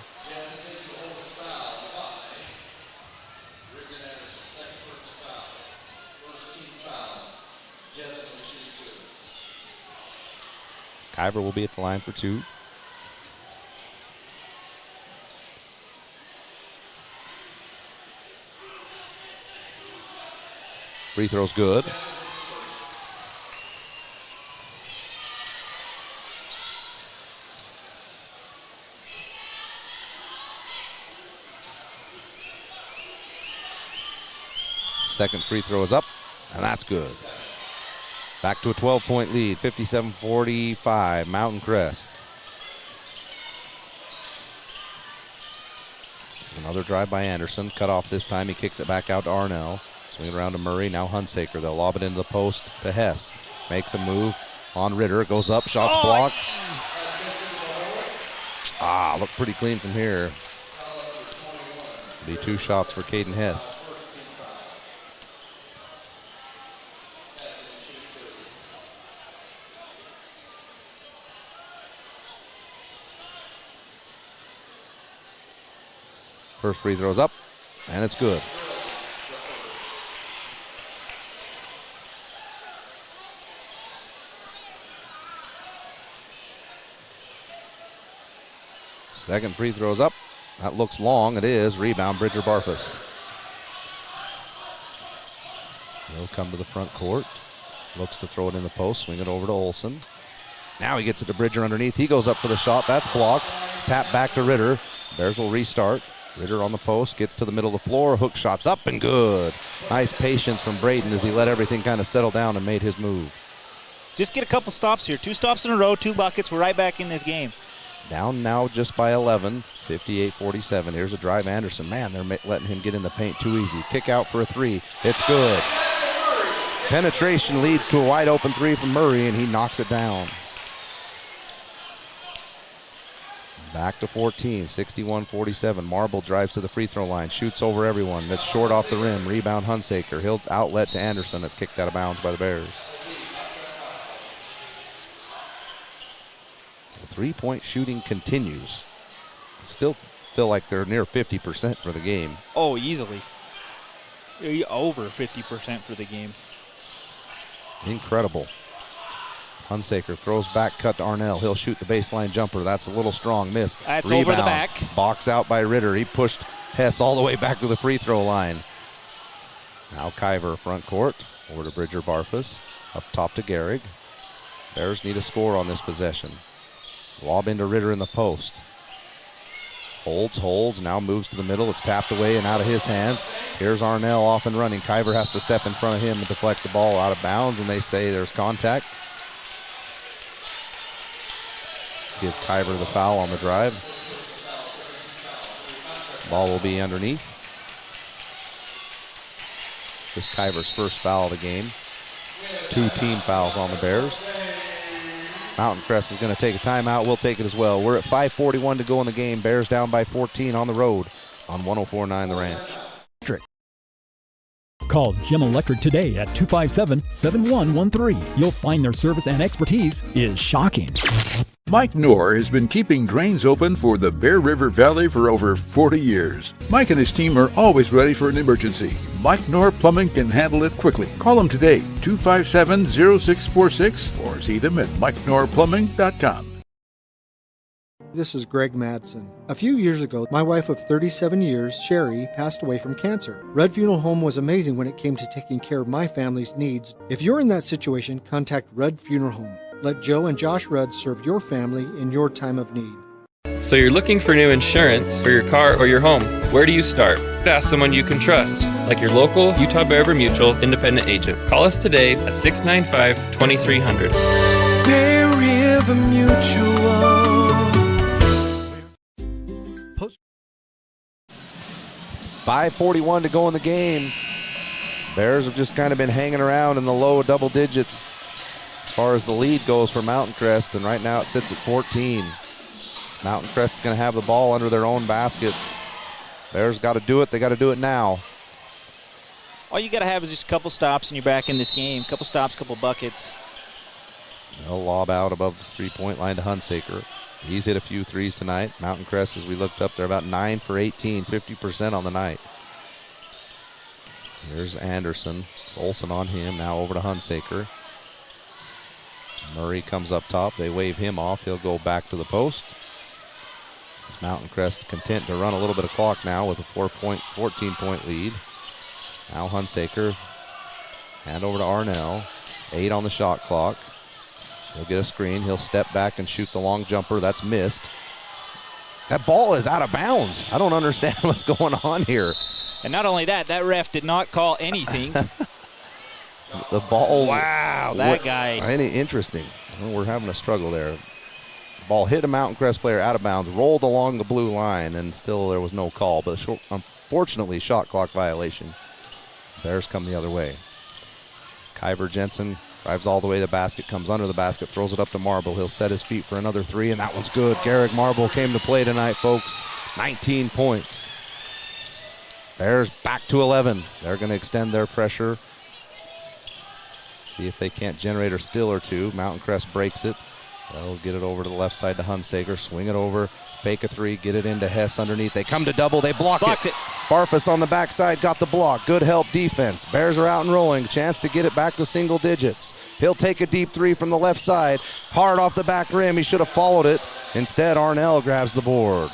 B: Kyver will be at the line for 2. Free throw's good. Second free throw is up, and that's good. Back to a 12-point lead, 57-45, Mountain Crest. Another drive by Anderson, cut off this time. He kicks it back out to Arnell. Swing it around to Murray, now Hunsaker. They'll lob it into the post to Hess. Makes a move on Ritter, goes up, shots blocked. Looked pretty clean from here. Be 2 shots for Caden Hess. First free throw's up, and it's good. Second free throw's up. That looks long. It is. Rebound, Bridger Barfus. He'll come to the front court. Looks to throw it in the post. Swing it over to Olsen. Now he gets it to Bridger underneath. He goes up for the shot. That's blocked. It's tapped back to Ritter. Bears will restart. Ritter on the post. Gets to the middle of the floor. Hook shot's up and good. Nice patience from Braden as he let everything kind of settle down and made his move.
C: Just get a couple stops here. 2 stops in a row, 2 buckets. We're right back in this game.
B: Down now just by 11, 58-47. Here's a drive, Anderson. Man, they're letting him get in the paint too easy. Kick out for a 3. It's good. Penetration leads to a wide open 3 from Murray, and he knocks it down. Back to 14, 61-47. Marble drives to the free throw line, shoots over everyone. That's short off the rim. Rebound Hunsaker. He'll outlet to Anderson. That's kicked out of bounds by the Bears. Three-point shooting continues. Still feel like they're near 50% for the game.
C: Oh, easily. Over 50% for the game.
B: Incredible. Hunsaker throws back, cut to Arnell. He'll shoot the baseline jumper. That's a little strong. Missed.
C: That's
B: Rebound.
C: over the back.
B: Box out by Ritter. He pushed Hess all the way back to the free throw line. Now Kyver front court. Over to Bridger Barfus. Up top to Gehrig. Bears need a score on this possession. Lob into Ritter in the post. Holds, now moves to the middle. It's tapped away and out of his hands. Here's Arnell off and running. Kyver has to step in front of him and deflect the ball out of bounds, and they say there's contact. Give Kyver the foul on the drive. Ball will be underneath. This is Kyver's first foul of the game. 2 team fouls on the Bears. Mountain Crest is going to take a timeout. We'll take it as well. We're at 5:41 to go in the game. Bears down by 14 on the road on 104.9 The Ranch.
D: Call Jim Electric today at 257-7113. You'll find their service and expertise is shocking.
E: Mike Knorr has been keeping drains open for the Bear River Valley for over 40 years. Mike and his team are always ready for an emergency. Mike Knorr Plumbing can handle it quickly. Call him today, 257-0646, or see them at MikeKnorrPlumbing.com.
F: This is Greg Madsen. A few years ago, my wife of 37 years, Sherry, passed away from cancer. Red Funeral Home was amazing when it came to taking care of my family's needs. If you're in that situation, contact Red Funeral Home. Let Joe and Josh Rudd serve your family in your time of need.
G: So you're looking for new insurance for your car or your home. Where do you start? Ask someone you can trust, like your local Utah Bear River Mutual independent agent. Call us today at 695-2300.
H: Bear River Mutual.
B: 5:41 to go in the game. Bears have just kind of been hanging around in the low double digits as far as the lead goes for Mountain Crest, and right now it sits at 14. Mountain Crest is going to have the ball under their own basket. Bears got to do it. They got to do it now.
C: All you got to have is just a couple stops and you're back in this game. Couple stops, couple buckets.
B: They'll lob out above the three-point line to Hunsaker. He's hit a few threes tonight. Mountain Crest, as we looked up, they're about 9 for 18, 50% on the night. Here's Anderson. Olsen on him. Now over to Hunsaker. Murray comes up top. They wave him off. He'll go back to the post. This Mountain Crest content to run a little bit of clock now with a 14-point lead. Now Hunsaker. Hand over to Arnell. 8 on the shot clock. He'll get a screen. He'll step back and shoot the long jumper. That's missed. That ball is out of bounds. I don't understand what's going on here.
C: And not only that, that ref did not call anything.
B: The ball.
C: Wow, that guy.
B: Interesting. Well, we're having a struggle there. Ball hit a Mountain Crest player out of bounds, rolled along the blue line, and still there was no call. But unfortunately, shot clock violation. Bears come the other way. Kyver Jensen drives all the way to the basket, comes under the basket, throws it up to Marble. He'll set his feet for another three, and that one's good. Garrick Marble came to play tonight, folks. 19 points. Bears back to 11. They're going to extend their pressure. See if they can't generate a steal or two. Mountain Crest breaks it. They'll get it over to the left side to Hunsaker. Swing it over. Fake a three. Get it into Hess underneath. They come to double. They block it. Barfus on the backside got the block. Good help defense. Bears are out and rolling. Chance to get it back to single digits. He'll take a deep three from the left side. Hard off the back rim. He should have followed it. Instead, Arnell grabs the board.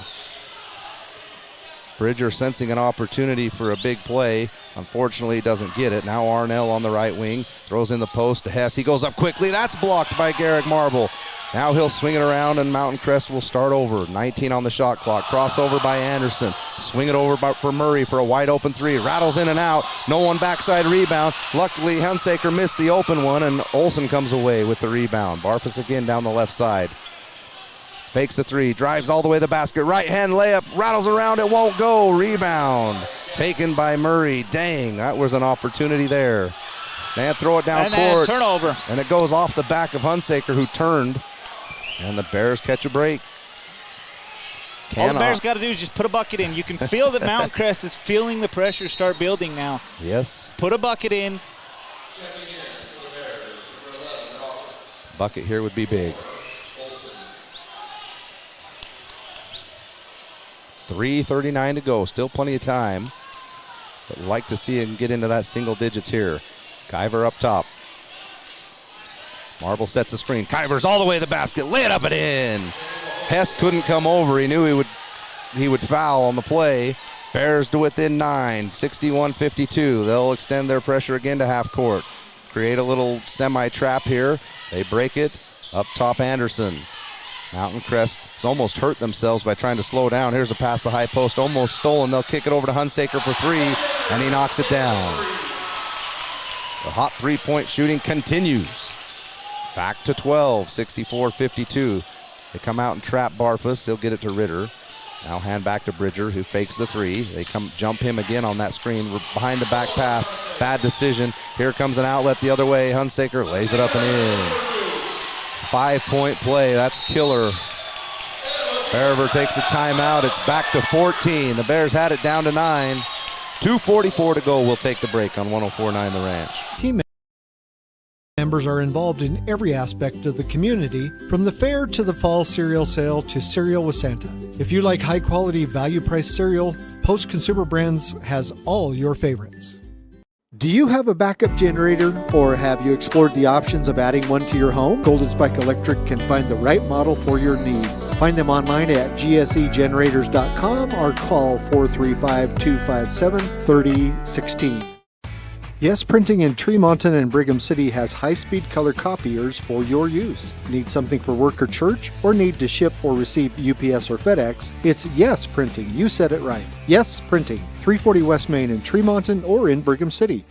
B: Bridger sensing an opportunity for a big play. Unfortunately, he doesn't get it. Now Arnell on the right wing. Throws in the post to Hess. He goes up quickly. That's blocked by Garrick Marble. Now he'll swing it around and Mountain Crest will start over. 19 on the shot clock. Crossover by Anderson. Swing it over for Murray for a wide open three. Rattles in and out. No one backside rebound. Luckily, Hunsaker missed the open one and Olsen comes away with the rebound. Barfus again down the left side. Fakes the three. Drives all the way to the basket. Right hand layup. Rattles around. It won't go. Rebound. Taken by Murray. Dang, that was an opportunity there. They throw it down court.
C: Turnover.
B: And it goes off the back of Hunsaker, who turned. And the Bears catch a break.
C: All the Bears got to do is just put a bucket in. You can feel that Mountain Crest is feeling the pressure start building now.
B: Yes.
C: Put a bucket in.
B: Bucket here would be big. 3:39 to go. Still plenty of time. But like to see him get into that single digits here. Kyver up top. Marble sets a screen. Kuyver's all the way to the basket. Lay it up and in. Hess couldn't come over. He knew he would foul on the play. Bears to within 9, 61-52. They'll extend their pressure again to half court. Create a little semi-trap here. They break it. Up top, Anderson. Mountain Crest has almost hurt themselves by trying to slow down. Here's a pass to high post, almost stolen. They'll kick it over to Hunsaker for 3, and he knocks it down. The hot three-point shooting continues. Back to 12, 64-52. They come out and trap Barfus. They'll get it to Ritter. Now hand back to Bridger, who fakes the 3. They jump him again on that screen. Behind the back pass. Bad decision. Here comes an outlet the other way. Hunsaker lays it up and in. 5-point play. That's killer. Bearver takes a timeout. It's back to 14. The Bears had it down to 9. 2:44 to go. We'll take the break on 104.9 The Ranch.
F: Team members are involved in every aspect of the community, from the fair to the fall cereal sale to Cereal with Santa. If you like high-quality, value-priced cereal, Post Consumer Brands has all your favorites.
R: Do you have a backup generator, or have you explored the options of adding one to your home? Golden Spike Electric can find the right model for your needs. Find them online at gsegenerators.com or call 435-257-3016. Yes Printing in Tremonton and Brigham City has high-speed color copiers for your use. Need something for work or church, or need to ship or receive UPS or FedEx? It's Yes Printing. You said it right. Yes Printing, 340 West Main in Tremonton or in Brigham City.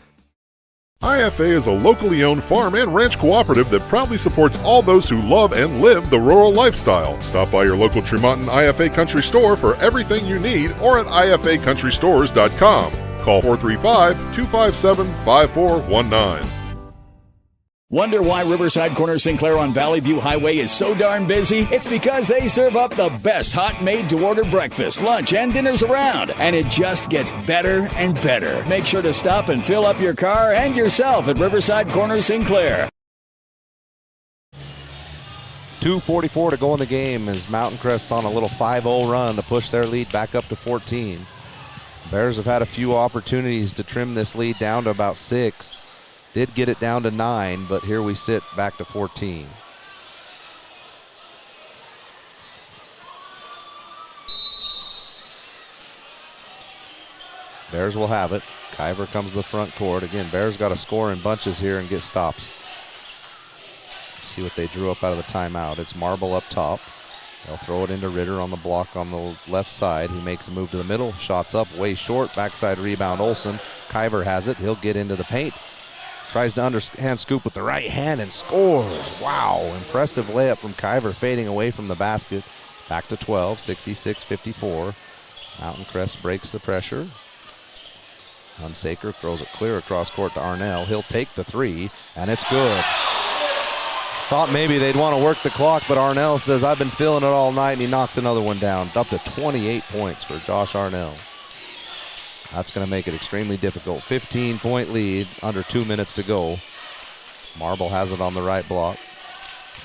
I: IFA is a locally owned farm and ranch cooperative that proudly supports all those who love and live the rural lifestyle. Stop by your local Tremonton IFA Country Store for everything you need, or at ifacountrystores.com. Call 435-257-5419.
J: Wonder why Riverside Corner Sinclair on Valley View Highway is so darn busy? It's because they serve up the best hot made-to-order breakfast, lunch, and dinners around. And it just gets better and better. Make sure to stop and fill up your car and yourself at Riverside Corner Sinclair.
B: 2:44 to go in the game as Mountain Crest's on a little 5-0 run to push their lead back up to 14. Bears have had a few opportunities to trim this lead down to about 6. Did get it down to 9, but here we sit back to 14. Bears will have it. Kuyver comes to the front court. Again, Bears got to score in bunches here and get stops. See what they drew up out of the timeout. It's Marble up top. They'll throw it into Ritter on the block on the left side. He makes a move to the middle. Shots up, way short. Backside rebound, Olsen. Kuyver has it. He'll get into the paint. Tries to underhand scoop with the right hand and scores. Wow, impressive layup from Kuyver, fading away from the basket. Back to 12, 66-54. Mountain Crest breaks the pressure. Hunsaker throws it clear across court to Arnell. He'll take the 3, and it's good. Thought maybe they'd want to work the clock, but Arnell says, I've been feeling it all night, and he knocks another one down. Up to 28 points for Josh Arnell. That's going to make it extremely difficult. 15-point lead, under 2 minutes to go. Marble has it on the right block.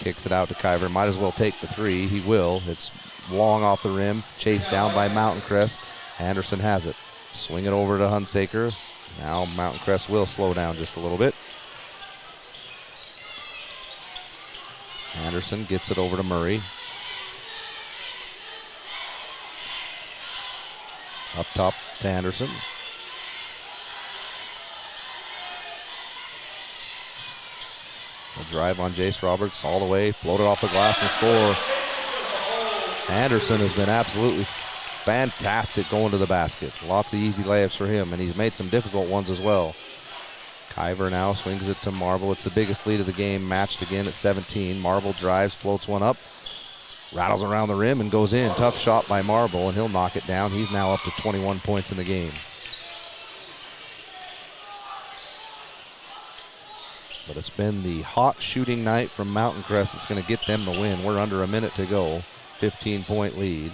B: Kicks it out to Kuyver. Might as well take the 3. He will. It's long off the rim. Chased down by Mountain Crest. Anderson has it. Swing it over to Hunsaker. Now Mountain Crest will slow down just a little bit. Anderson gets it over to Murray. Up top to Anderson. A drive on Jace Roberts all the way, floated off the glass and score. Anderson has been absolutely fantastic going to the basket. Lots of easy layups for him, and he's made some difficult ones as well. Kuyver now swings it to Marble. It's the biggest lead of the game, matched again at 17. Marble drives, floats one up, rattles around the rim and goes in. Tough shot by Marble, and he'll knock it down. He's now up to 21 points in the game. But it's been the hot shooting night from Mountain Crest that's going to get them the win. We're under a minute to go. 15-point lead.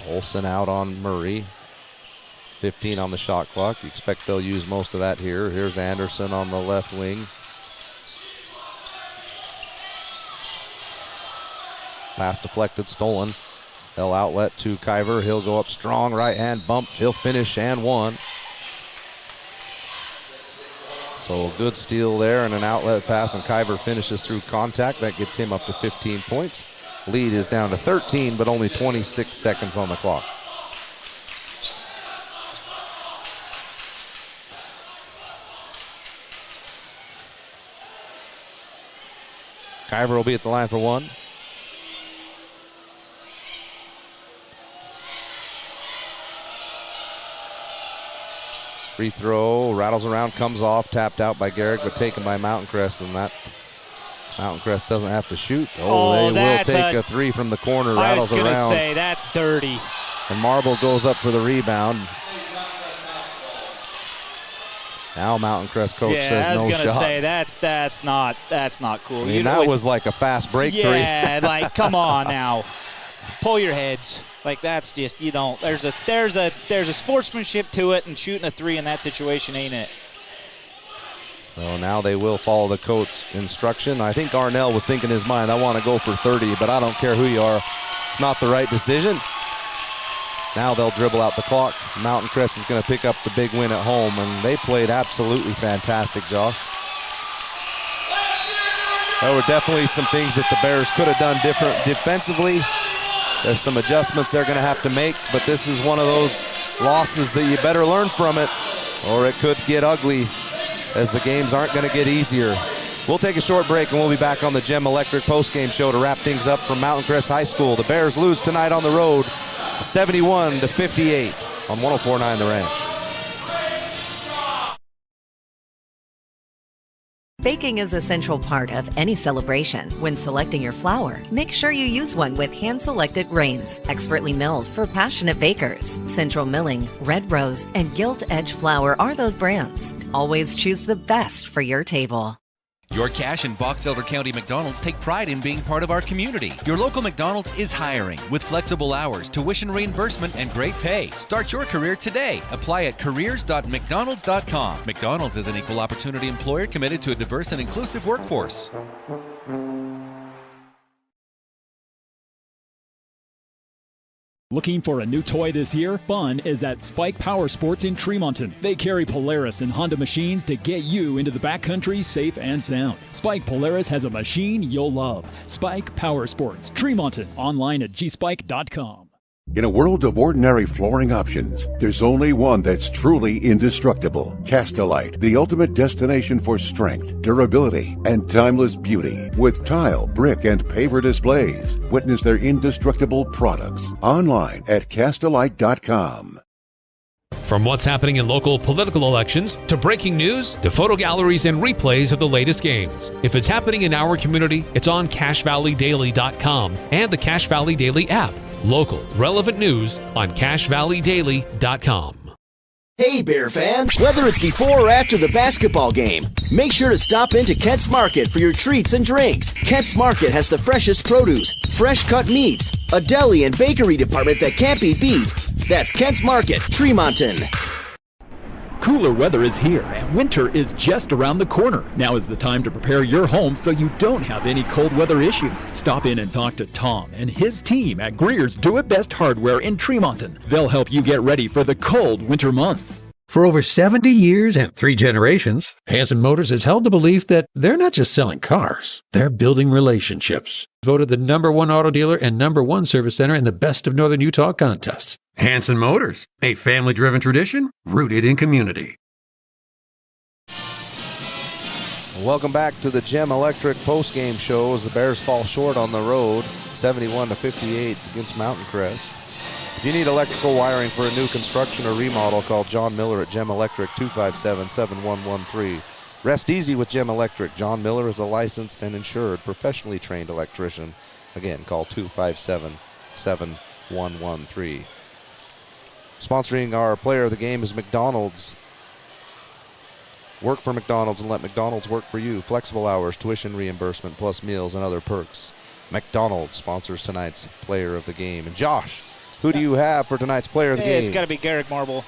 B: Olsen out on Murray. 15 on the shot clock. You expect they'll use most of that here. Here's Anderson on the left wing. Pass deflected, stolen. They'll outlet to Kuyver. He'll go up strong, right hand bump. He'll finish and one. So a good steal there and an outlet pass, and Kyver finishes through contact. That gets him up to 15 points. Lead is down to 13, but only 26 seconds on the clock. Kyver will be at the line for one. Free throw, rattles around, comes off, tapped out by Garrick, but taken by Mountain Crest, and that Mountain Crest doesn't have to shoot. They will take a three from the corner, rattles around.
C: I was going to say, that's dirty.
B: And Marble goes up for the rebound. Now Mountain Crest coach says no shot.
C: I was going to say, that's not cool.
B: I mean, that was like a fast break three.
C: Yeah, like, come on now. Pull your heads. Like, that's just, you don't, there's a sportsmanship to it, and shooting a three in that situation ain't it.
B: So now they will follow the coach's instruction. I think Arnell was thinking in his mind, I want to go for 30, but I don't care who you are. It's not the right decision. Now they'll dribble out the clock. Mountain Crest is going to pick up the big win at home, and they played absolutely fantastic, Josh. There were definitely some things that the Bears could have done different defensively. There's some adjustments they're going to have to make, but this is one of those losses that you better learn from it, or it could get ugly, as the games aren't going to get easier. We'll take a short break, and we'll be back on the Gem Electric postgame show to wrap things up from Mountain Crest High School. The Bears lose tonight on the road, 71-58 on 104.9 The Ranch.
K: Baking is a central part of any celebration. When selecting your flour, make sure you use one with hand-selected grains, expertly milled for passionate bakers. Central Milling, Red Rose, and Gilt Edge flour are those brands. Always choose the best for your table.
A: Your Cache and Box Elder County McDonald's take pride in being part of our community. Your local McDonald's is hiring with flexible hours, tuition reimbursement, and great pay. Start your career today. Apply at careers.mcdonalds.com. McDonald's is an equal opportunity employer committed to a diverse and inclusive workforce.
D: Looking for a new toy this year? Fun is at Spike Power Sports in Tremonton. They carry Polaris and Honda machines to get you into the backcountry safe and sound. Spike Polaris has a machine you'll love. Spike Power Sports, Tremonton. Online at gspike.com.
L: In a world of ordinary flooring options, there's only one that's truly indestructible. Castelite, the ultimate destination for strength, durability, and timeless beauty. With tile, brick, and paver displays. Witness their indestructible products online at castelite.com.
M: From what's happening in local political elections, to breaking news, to photo galleries and replays of the latest games. If it's happening in our community, it's on CacheValleyDaily.com and the Cache Valley Daily app. Local, relevant news on CacheValleyDaily.com.
N: Hey Bear fans, whether it's before or after the basketball game, make sure to stop into Kent's Market for your treats and drinks. Kent's Market has the freshest produce, fresh cut meats, a deli and bakery department that can't be beat. That's Kent's Market, Tremonton.
D: Cooler weather is here, and winter is just around the corner. Now is the time to prepare your home so you don't have any cold weather issues. Stop in and talk to Tom and his team at Greer's Do It Best Hardware in Tremonton. They'll help you get ready for the cold winter months.
O: For over 70 years and 3 generations, Hanson Motors has held the belief that they're not just selling cars, they're building relationships. Voted the #1 auto dealer and #1 service center in the Best of Northern Utah contest. Hanson Motors, a family-driven tradition rooted in community.
B: Welcome back to the Gem Electric postgame show as the Bears fall short on the road, 71-58 against Mountain Crest. If you need electrical wiring for a new construction or remodel, call John Miller at Gem Electric, 257-7113. Rest easy with Gem Electric. John Miller is a licensed and insured, professionally trained electrician. Again, call 257-7113. Sponsoring our player of the game is McDonald's. Work for McDonald's and let McDonald's work for you. Flexible hours, tuition reimbursement, plus meals and other perks. McDonald's sponsors tonight's player of the game. And Josh, who do you have for tonight's player of the game?
C: It's got to be Garrick Marble.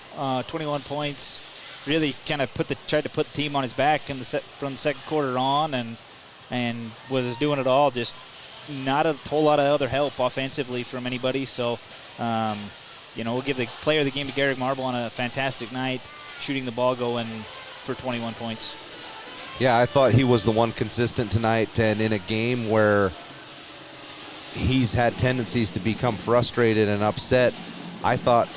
C: 21 points. Really kind of tried to put the team on his back from the second quarter on, and was doing it all. Just not a whole lot of other help offensively from anybody. So, we'll give the player of the game to Garrick Marble on a fantastic night, shooting the ball, going for 21 points.
B: Yeah, I thought he was the one consistent tonight, and in a game where he's had tendencies to become frustrated and upset, I thought,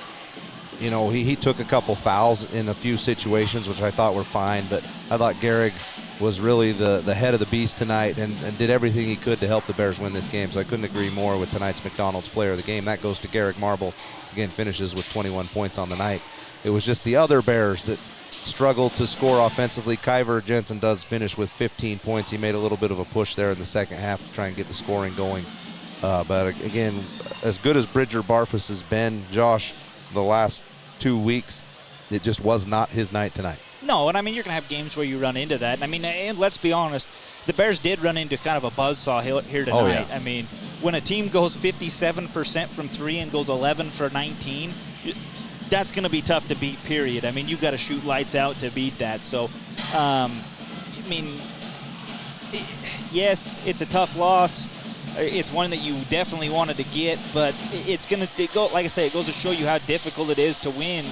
B: he took a couple fouls in a few situations, which I thought were fine, but I thought Gehrig was really the head of the beast tonight and did everything he could to help the Bears win this game. So I couldn't agree more with tonight's McDonald's player of the game. That goes to Gehrig Marble. Again, finishes with 21 points on the night. It was just the other Bears that struggled to score offensively. Kyver Jensen does finish with 15 points. He made a little bit of a push there in the second half to try and get the scoring going. But again, as good as Bridger Barfus has been, Josh, the last 2 weeks, it just was not his night tonight.
C: No, and I mean, you're going to have games where you run into that. And I mean, and let's be honest, the Bears did run into kind of a buzzsaw here tonight.
B: Oh, yeah.
C: I mean, when a team goes 57% from 3 and goes 11 for 19, that's going to be tough to beat, period. I mean, you've got to shoot lights out to beat that. So, I mean, yes, it's a tough loss. It's one that you definitely wanted to get, but it's going to go, like I say, it goes to show you how difficult it is to win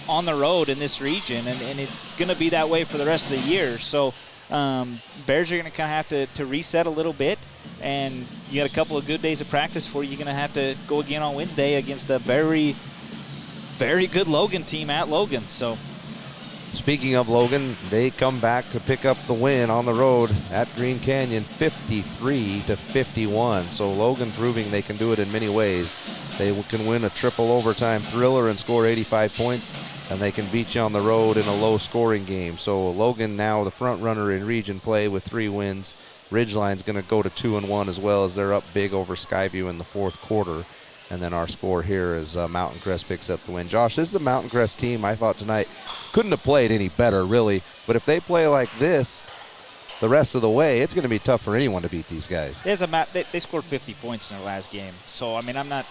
C: on the road in this region, and it's going to be that way for the rest of the year. So Bears are going to kind of have to reset a little bit, and you got a couple of good days of practice for you. You're going to have to go again on Wednesday against a very, very good Logan team at Logan. So,
B: speaking of Logan, they come back to pick up the win on the road at Green Canyon, 53-51. So Logan proving they can do it in many ways. They can win a triple overtime thriller and score 85 points, and they can beat you on the road in a low-scoring game. So Logan now the front runner in region play with 3 wins. Ridgeline's going to go to 2-1 as well, as they're up big over Skyview in the fourth quarter. And then our score here is Mountain Crest picks up the win. Josh, this is a Mountain Crest team I thought tonight couldn't have played any better, really. But if they play like this the rest of the way, it's going to be tough for anyone to beat these guys.
C: They scored 50 points in their last game. So, I mean, I'm not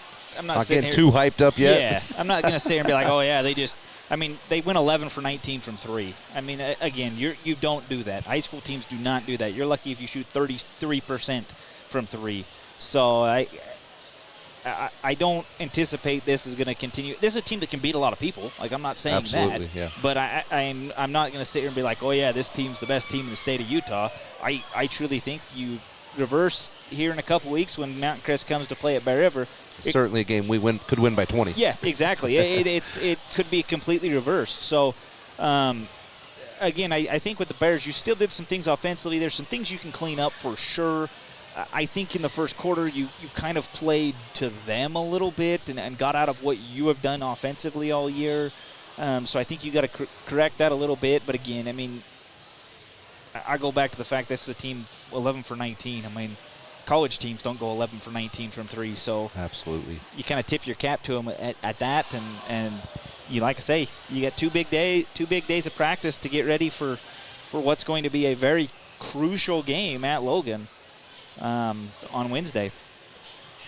B: getting too hyped up yet.
C: Yeah, I'm not going to sit here and be like, oh, yeah, they went 11 for 19 from 3. I mean, again, you don't do that. High school teams do not do that. You're lucky if you shoot 33% from 3. So I don't anticipate this is going to continue. This is a team that can beat a lot of people. Like, I'm not saying
B: Absolutely,
C: that.
B: Yeah.
C: But I'm not going to sit here and be like, oh, yeah, this team's the best team in the state of Utah. I truly think you reverse here in a couple weeks when Mountain Crest comes to play at Bear River.
B: Certainly a game could win by 20.
C: Yeah, exactly. it could be completely reversed. So, again, I think with the Bears, you still did some things offensively. There's some things you can clean up for sure. I think in the first quarter you kind of played to them a little bit and got out of what you have done offensively all year. So I think you got to correct that a little bit. But again, I mean, I go back to the fact this is a team 11 for 19. I mean, college teams don't go 11 for 19 from 3. So
B: absolutely,
C: you kind of tip your cap to them at that. And you, like I say, you got 2 big days of practice to get ready for what's going to be a very crucial game at Logan on Wednesday.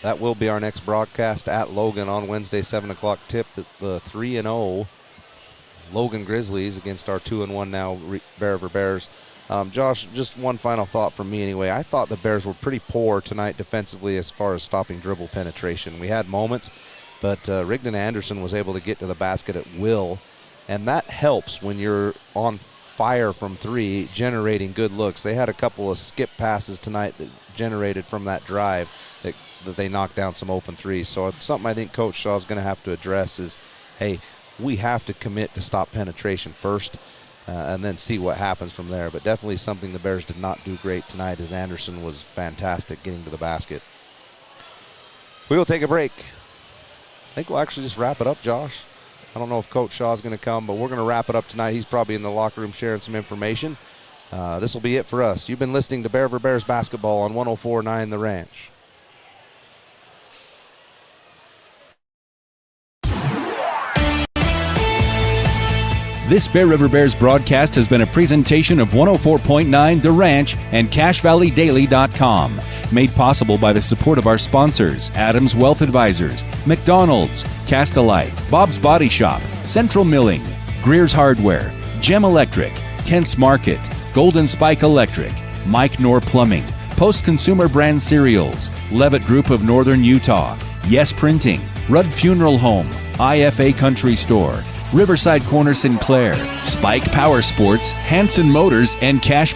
B: That will be our next broadcast at Logan on Wednesday, 7 o'clock tip. The 3-0 Logan Grizzlies against our 2-1 now Bear River Bears. Josh, just one final thought from me anyway. I thought the Bears were pretty poor tonight defensively as far as stopping dribble penetration. We had moments, but Rigdon Anderson was able to get to the basket at will, and that helps when you're on fire from 3, generating good looks. They had a couple of skip passes tonight that generated from that drive that they knocked down some open 3s. So it's something I think Coach Shaw is going to have to address is, hey, we have to commit to stop penetration first and then see what happens from there. But definitely something the Bears did not do great tonight, as Anderson was fantastic getting to the basket. We will take a break. I think we'll actually just wrap it up, Josh. I don't know if Coach Shaw is going to come, but we're going to wrap it up tonight. He's probably in the locker room sharing some information. This will be it for us. You've been listening to Bear River Bears basketball on 104.9 The Ranch.
A: This Bear River Bears broadcast has been a presentation of 104.9 The Ranch and CashValleyDaily.com. Made possible by the support of our sponsors, Adams Wealth Advisors, McDonald's, Castelite, Bob's Body Shop, Central Milling, Greer's Hardware, Gem Electric, Kent's Market, Golden Spike Electric, Mike Knorr Plumbing, Post Consumer Brand Cereals, Levitt Group of Northern Utah, Yes Printing, Rudd Funeral Home, IFA Country Store, Riverside Corner Sinclair, Spike Power Sports, Hanson Motors, and Cash